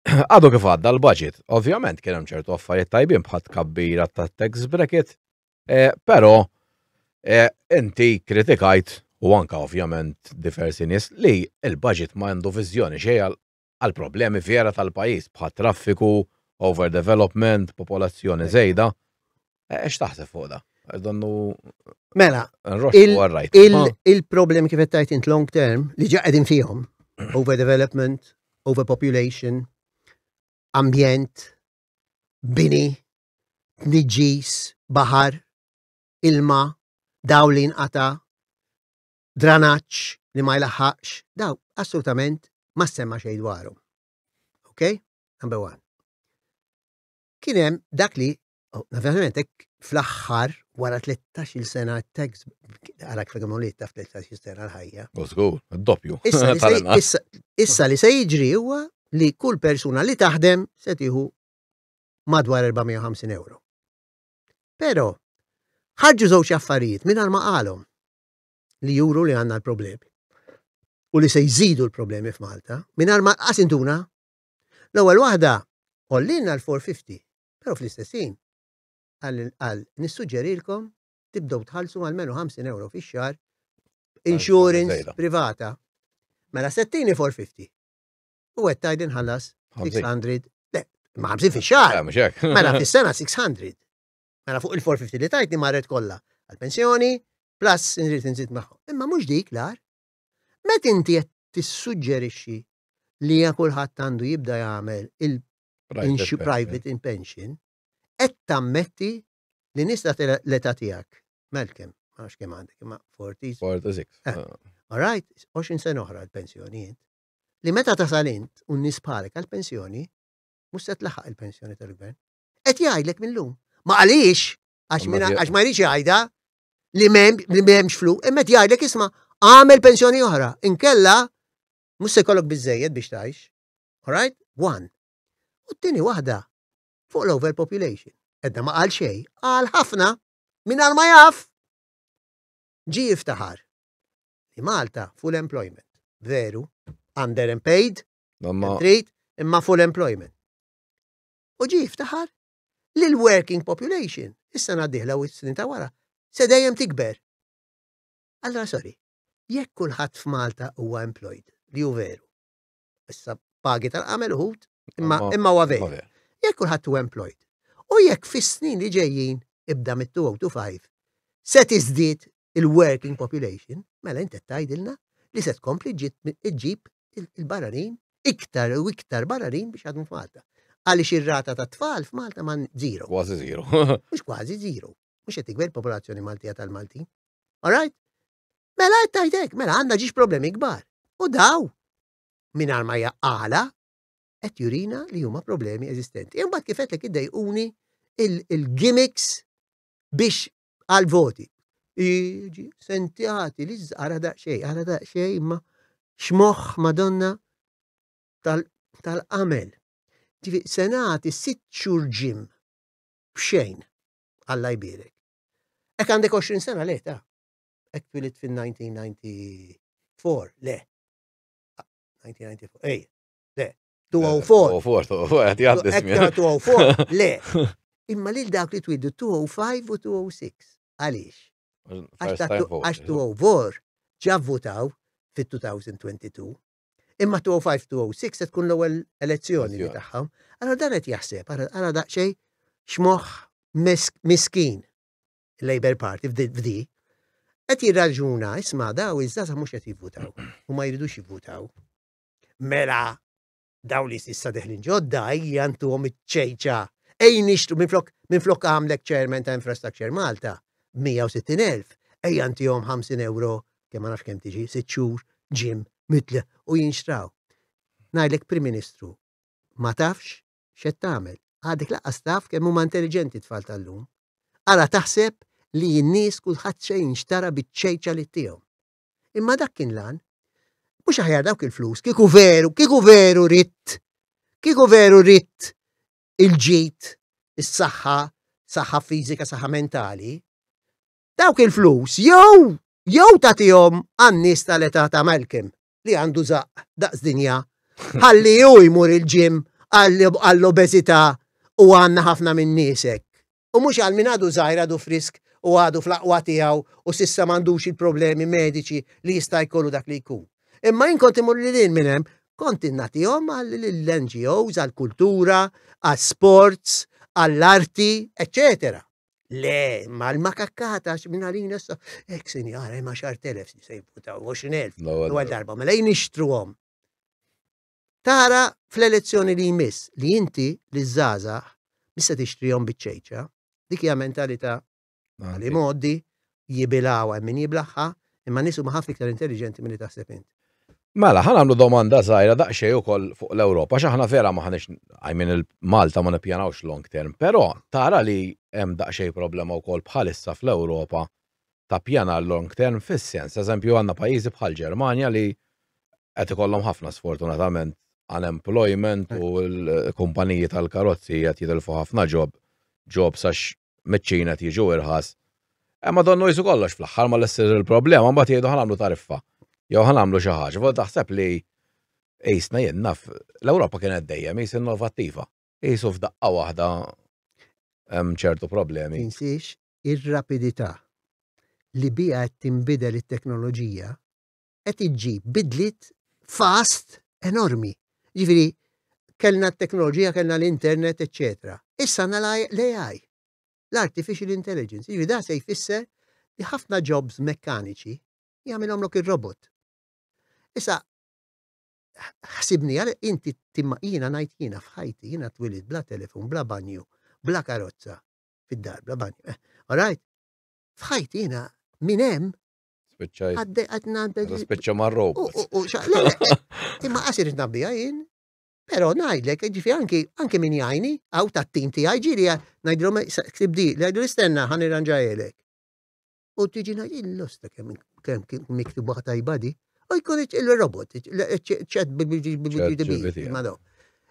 għadu kif għadda l-budget, ovvjament kien hemm ċertu affarijiet tajbin bħal tkabbira ta' tax bracket, però inti kritikajt u anka ovvjament diversi nies li il-budget ma għandu viżjoni xejn għal problemi vera tal-pajjiż bħal traffiku, overdevelopment, popolazzjoni żejda. X'taħseb fuq da? Mela, il-problemi kif tajt int long term li ġaqedin fihom, overdevelopment, overpopulation, ambjent, bini, tniġġis, bahar, ilma, dawlin qata, dranaċ li ma jlaħħaqx, daw assolutament ma semma xejn dwarhom. Okay? Number one. Kien hemm dak li naturalment fl-aħħar wara 13 sena tax għalak fl-għamuliet ta' 13 sena l-ħajja. Użgur, doppju. Issa li se jiġri huwa li kull persuna li taħdem se tieħu madwar 450 euro. Però ħarġu żewġ affarijiet mingħajr ma qalhom li juru li għandna l-problemi. U li se jżidu l-problemi f'Malta mingħajr ma qasintuna l-ewwel waħda qollilna l-450, però fl-istessin għal nissuġġerilkom tibdew tħallsu għalmenu 50 euro fix-xahar insurance privata. Mela settini 450. U qed tgħid inħallas 600. Le, ma 50 fix-xahar. Mela fis-sena 600. Mela fuq il-450 li tajtni marret kollha għall-pensjoni plus inrid inżid magħhom. Imma mhux dik l-ar. Meta inti qed tissuġġerixxi li kulħadd għandu jibda jagħmel il-private in pension, qed tammetti li nista' l-età tiegħek. Malkemm, ma nafx kemm għandek, imma 40s. 46. All right, 20 sena oħra l-pensjonijiet. Li meta tasal int u nies bħalek għall-pensjoni, mhux se tlaħħaq il-pensjoni tal-gvern. Qed jgħidlek millum. Ma għaliex għax ma jridx jgħidha li m'hemmx flus, imma qed jgħidlek isma' għamel pensjoni oħra. Inkella mhux se jkollok biżejjed biex tgħix. All right? One. U t-tieni waħda fuq l-overpopulation. Edda ma qal xej, qal ħafna mingħajr ma jaf. Ġi jiftaħar li Malta full employment. Veru, underpaid, treat, imma full employment. U ġi jiftaħar li l-working population, issa naddiħla u s-snin ta' wara, se dejjem tikber. Allora, sorry, jekk kulħadd f'Malta huwa employed, li hu veru. Issa pagi tal-qamel uħud, imma huwa veru. Jekk kulħadd huwa employed. U jekk fis-snin li ġejjin ibda mit-2025 se tiżdied il-working population, mela inti tgħidilna li se tkompli ġib il-bararin iktar u iktar bararin biex għadhom f'Malta. Għaliex ir-rata ta' tfal f'Malta ma' zero. Kważi zero. Mhux kważi zero. Mhux qed tikber popolazzjoni Maltija tal-Maltin. All right? Mela qed tgħidek, mela għandna ġiex problemi kbar. U daw mingħajr ma jaqala qed jurina li huma problemi eżistenti. Imbagħad kif qedlek iddejquni il-gimmicks biex għal-voti. Iġi, sentjati li għara daqxej, imma xmoħ Madonna tal-qamel. Senati 6 xhur ġim b'xejn, Alla jbierek. Ek għandek 20 sena le ta' ek twilit fin-1994, le. 1994, le. 204. Għati għaddis Ektar 204, le. Imma lil dawk li twiddu 205 u 206. Għaliex? Għax 204 ġavvutaw fit-2022. Imma 205-206 se tkun l-ewwel elezzjoni li tagħhom. Allora dan qed jaħseb, ara daqsxejn xmoħ miskin il-Labour Party f'di qed jirraġuna isma' daw iż-żgħażagħ mhux qed jivvutaw u ma jridux jivvutaw. Mela daw li s'issa deħlin ġodda jantuhom iċ-ċejċa nixtru minflok għamlek chairman ta' Infrastructure Malta 160,000 jantihom 50 euro kemm ma nafx kemm tiġi 6 xhur ġim mitla u jinxtraw. Ngħidlek Prim Ministru ma tafx x'qed tagħmel. Għadek laqqas taf kemm huma intelligenti tfal tal-lum. Ara taħseb li n-nies kulħadd xejn xtara biċ-ċejċa li tiegħu. Imma dak kien lan mhux aħjar dawk il-flus kieku veru ritt il-ġid, is-saħħa, saħħa fiżika, saħħa mentali. Dawk il-flus jew tagħtihom għan-nies tal-età ta' Malcolm li għandu daqs dinja ħalli hu jmur il-ġim għall-obeżità u għandna ħafna minn niesek. U mhux għal min għadu żgħir għadu frisk u għadu fl-aqwa tiegħu u s'issa m'għandux il-problemi mediċi li jista' jkollu dak li jkun. Imma jien kont imur lil minn hemm, kont innagħtihom għall-NGOs, għall-kultura, għall-sports, għall-arti, eccetera. Le, ma l-makakkata minn għalina issa, sinjara, ma 10,000 se jivvutaw, 20,000, l-ewwel darba, mela jinixtruhom. Tara fl-elezzjoni li jmiss li inti li żgħażagħ missa tixtrihom biċ-ċejċa, dik hija mentalità li modi jibilgħu min jiblaħħa, imma nies huma ħafna iktar intelligenti milli taħseb inti. Mela, ħanamlu domanda żgħira daqsxejn ukoll fuq l-Ewropa, x'aħna vera ma ħanix Malta ma nippjanawx long term, però tara li hemm daqsxejn problema wkoll bħalissa fl-Ewropa ta' pjana long term fis-sens. Eżempju għandna pajjiżi bħal Ġermanja li qed ikollhom ħafna sfortunatament unemployment u l-kumpaniji tal-karozzi qed jidilfu ħafna jobs għax miċ-Ċina qed jiġu irħas. Ma donnu jisu kollox fl-aħħar ma l-issir il-problema mbagħad jgħidu ħanamlu tariffa. Jew ħanamlu xi ħaġa, fuq taħseb li qisna jien naf l-Ewropa kienet dejjem qis innovattiva. Qisu f'daqqa waħda hemm ċertu problemi. Tinsiex ir-rapidità li biha qed tinbidel it-teknoloġija qed iġġib bidliet fast enormi. Ġifieri kellna t-teknoloġija, kellna l-internet, eċċetera. Issa għandna l-AI, l-artificial intelligence. Ġifieri da se jfisser li ħafna jobs mekkaniċi jagħmilhom ir-robot. Issa ħsibni għal inti jiena ngħid jiena f'ħajti jiena twilid bla telefon, bla banju, bla karozza fid-dar, bla banju. All right? F'ħajti jiena minn hemm Spiċċa mar-robot. Imma qasir nabbija jien, però ngħidlek ġifieri anke min jgħinni hawn tat-tim tiegħi ġieli ngħidilhom ktibdi, ngħidu istenna ħanirranġajlek. U tiġi ngħid il-losta kemm miktub waħda tajbadi, u jkun il-robot, ċat bil-GDB.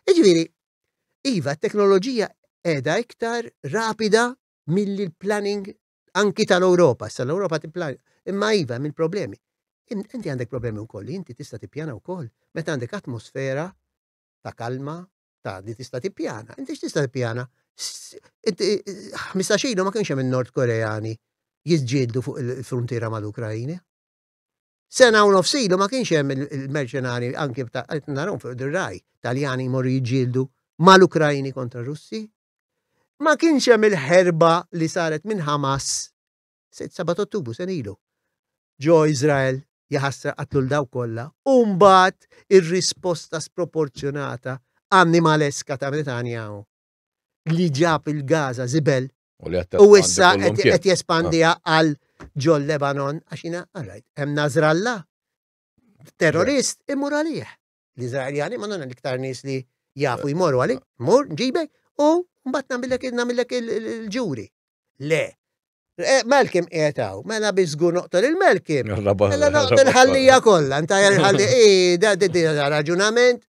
Ġifieri, iva, t-teknoloġija qiegħda iktar rapida mill-planning anki tal-Ewropa. Sa l-Ewropa tipplan. Imma iva mill-problemi. Inti għandek problemi wkoll, inti tista' tippjana wkoll. Meta għandek atmosfera ta' kalma, ta' li tista' tippjana. Inti x'tista' tippjana? 15 ilu ma kienx hemm in-Nord Koreani jiġġieldu fuq il-frontiera mal-Ukrajina. Sena u nofs ilu ma kienx hemm il-merċenari anke qed narhom fuq ir-raj Taljani jmorru jiġġieldu mal-Ukrajini kontra Russi. Ma kienx hemm il-ħerba li saret minn Hamas 7 Ottubru sen ilu. Ġo Izrael jaħassar qatlu l-daw kollha, u mbagħad ir-risposta sproporzjonata annimaleska ta' Netanyahu li ġab il-Gaza żibel u issa qed jespandiha għal ġo Lebanon għax jiena hemm Nasrallah terrorist imur għalih. L-Iżraeljani ma nagħmel iktar nies li jafu jmorru għalih, mur ġibek u mbagħad nagħmilek il-ġuri. Le. Malcolm qiegħtaw, mela biżgur noqtol il-Malcolm. Mela noqtol ħallija kollha, ntajja l-ħalli, da raġunament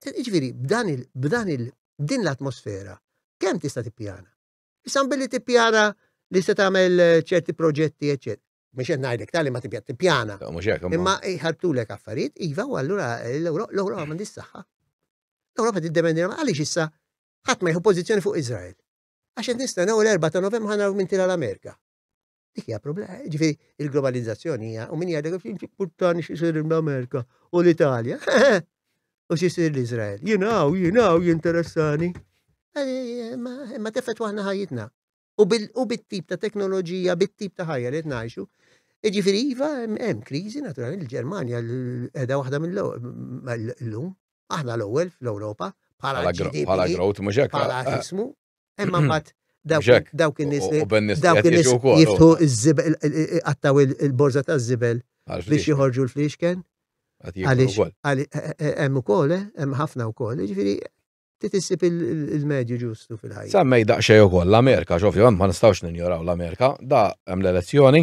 Ġifieri din l-atmosfera kemm tista' tippjana? Issa billi tippjana li se tagħmel ċerti proġetti eċetera. Mhux qed ngħidlek tali ma tippjana. Mhux hekk Imma jħarbtulek affarijiet, iva, u allura l-Ewropa m'għandix saħħa. L-Ewropa tiddependi għaliex issa ħadd ma jieħu pożizzjoni fuq Iżrael. Għax qed nistennew l-4 ta' Novembru ħanaraw min tira l-Amerika. Dik hija problema. Ġifieri il-globalizzazzjoni hija u min jgħidlek x'importani x'isir l-Amerika u l-Italja. U x'isir l-Iżrael. Jingħu jinteressani. Ma teffettwaħna ħajjitna. U bit-tip ta' teknoloġija, bit-tip ta' ħajja li qed ngħixu. Ġifieri iva hemm kriżi naturali il-Ġermanja qiegħda waħda mill-lum. Aħna l-ewwel fl-Ewropa bħala growth mhux hekk. Bħala ismu. Imma mbagħad dawk in-nies jiftħu iż-żibel qattaw il-borża taż-żibel biex joħorġu l-fliexken. Għaliex hemm ukoll, hemm ħafna wkoll, jiġifieri titissib il-medju ġustu fil-ħajja. Semmej daqsxejn ukoll l-Amerika, ovvjament ma nistgħux ninjoraw l-Amerika, da hemm l-elezzjoni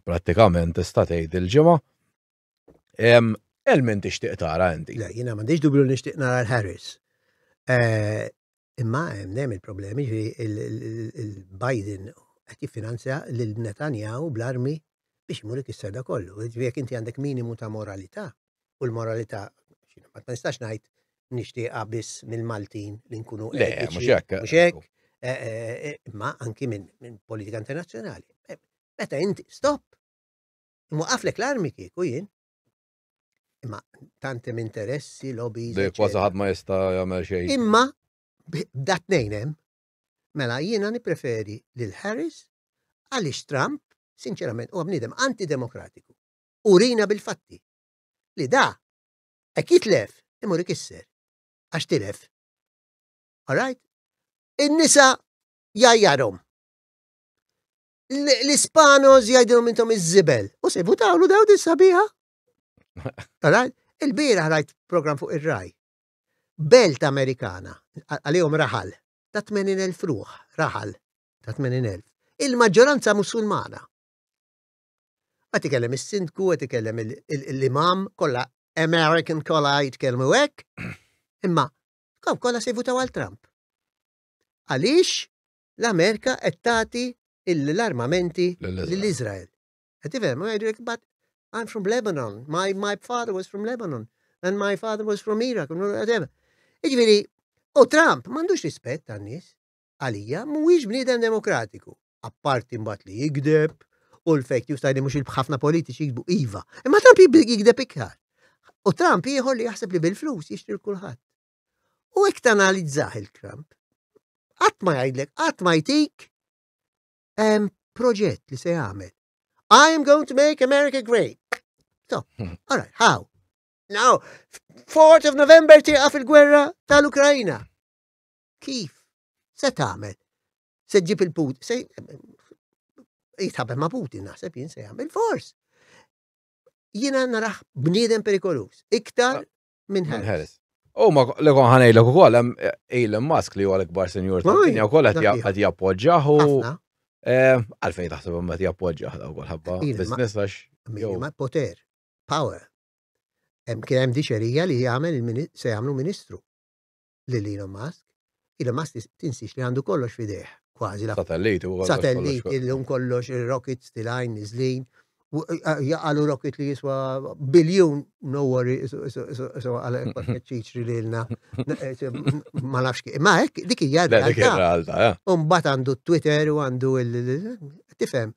prattikament tista' tgħid il-ġimgħa. Min tixtieq tara inti? Le, jiena m'għandix dubju li nixtieq nara l-Harris. Imma hemm il-problemi il-Biden qed jiffinanzja lil Netanyahu bl-armi biex imur ikisser da kollu. Jekk inti għandek minimu ta' moralità u l-moralità ma nistax ngħid nixtieqha biss mill-Maltin li nkunu Le, mhux hekk. imma anki minn politika internazzjonali. Meta inti stop. Imwaqqaflek l-armi kieku jien. Imma tantem interessi, lobbies. Dik kważi ħadd ma jista' jagħmel xejn. Imma dat nejnem, mela jiena nippreferi lil Harris għaliex Trump, sinċerament, huwa bniedem antidemokratiku. Urina bil-fatti. Li da, hekk jitlef, imur ikisser. Għax tilef. All right? In-nisa jajjarhom. L-Ispanos jgħidilhom intom iż-żibel. U se votawlu daw dis-sabiħa. All right? Il-bieraħ rajt program fuq ir-raj. Belt Amerikana, għalihom raħal, ta' 80,000 ruħ, raħal, ta' 80,000. Il-maġġoranza musulmana. Għat ikellem is-sindku, għat ikellem l-imam, kollha American kollha jitkellmu hekk, imma kollha se jvutaw għal Trump. Għaliex l-Amerika qed tagħti l-armamenti lill-Iżrael. Qed tifhem, but I'm from Lebanon, my father was from Lebanon, and my father was from Iraq, whatever. Iġveri, u Trump m'għandux rispett għan-nies, għalija mhuwiex bniedem demokratiku. Apparti mbagħad li jikdeb u l-fake news tajni mhux il-ħafna politiċi jikbu iva. Imma Trump jikdeb iktar. U Trump ieħor li jaħseb li bil-flus jixtri kulħadd. U hekk tanalizzah il-Trump. Qatt ma jgħidlek, qatt ma jtik proġett li se jagħmel. I am going to make America great. So, all right, how? Now, 4th of November tieqa fil-gwerra tal-Ukrajna. Kif? Se tagħmel? Se ġib il-Putin? Se jitħabel ma' Putin naħseb jien se jagħmel fors. Jiena naraħ bniedem perikolus. Iktar minn Harris. U ma l-għon ħanejlek ukoll hemm Elon Musk li huwa l-ikbar senjur tad-dinja wkoll qed jappoġġjah u għalfejn taħseb ma jappoġġjah wkoll ħabba business għax poter, power. Kien hemm diċerija li se jagħmlu ministru lil Elon Musk. Elon Musk tinsix li għandu kollox f'idejh, kważi satelliti illum kollox ir-rockets tilajn niżlin, jaqalu rocket li jiswa biljun, no worry, so għal ċiċri lilna, ma nafx kif. Ma hekk dik hija realtà. U mbagħad għandu Twitter u għandu tifhem.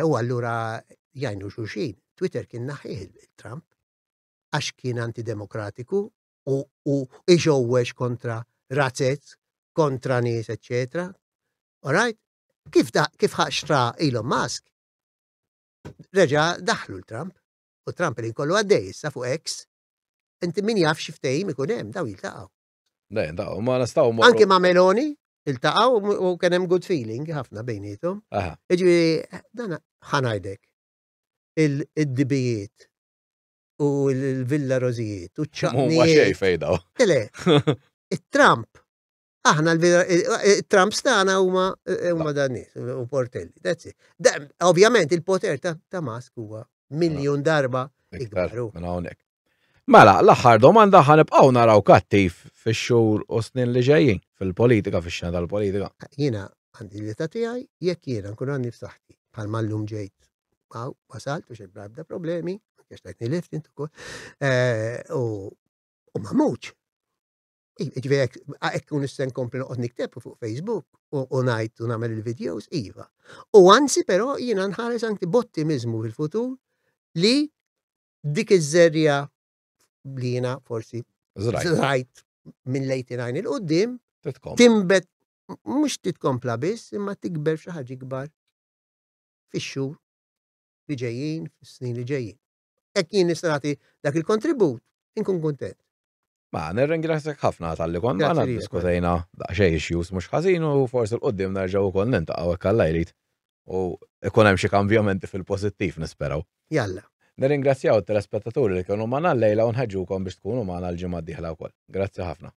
U allura jgħinu xulxin. Twitter kien naħih il-Trump għax kien antidemokratiku u iġowwex kontra razzezz, kontra nies, eccetera. All right? Kif ħaxtra Elon Musk? Reġa daħlu l-Trump, u Trump li nkollu għaddej issa fuq X, inti min jaf xiftejim ikun hemm daw jiltaqgħu. Daw, ma nistgħu anke ma' Meloni iltaqgħu u kien hemm good feeling ħafna bejnietom. Jiġifieri dan ħanajdek id-dibijiet u l-Villa Rożijiet u ċ-ċaqnijiet. Huma xejn fejdaw. Le, it-Trump, aħna il-Trump stana huma dan nies u Portelli. That's it. Ovvjament il-poter ta' Musk huwa miljon darba ikbar. Minn hawnhekk. Mela, l-aħħar domanda ħanibqgħu naraw kattiv fix-xhur u snin li ġejjin fil-politika, fix-xena tal-politika. Jiena għandi l-età tiegħi, jekk jiena nkun għandi f'saħħti bħalma llum ġejt. Wasalt biex ibda problemi, għax tajtni lift int ukoll. U m'għamux. Ġifieri hekk kun issa nkompli noqgħod nikteb fuq Facebook u ngħid u nagħmel il-videos iva. U anzi però jiena nħares anki b'ottimizmu fil-futur li dik iż-żerja li jiena forsi żrajt minn lejtinajn il-qudiem timbet mhux titkompla biss imma tikber xi ħaġa ikbar fix-xhur li ġejjin, fis-snin li ġejjin. Hekk jien nista' nagħti dak il-kontribut, inkun kuntent. Ma nirringrazzjak ħafna tal-li kont magħna diskutejna daqsxejn issues mhux ħażin u forsi l-qudiem nerġgħu wkoll nintaqgħu hekk Alla jrid u ikun hemm xi kambjamenti fil-pożittiv nisperaw. Jalla. Nirringrazzjaw it-telespettaturi li kienu magħna llejla u nħeġġukom biex tkunu magħna l-ġimgħa d-dieħla wkoll. Grazzi ħafna.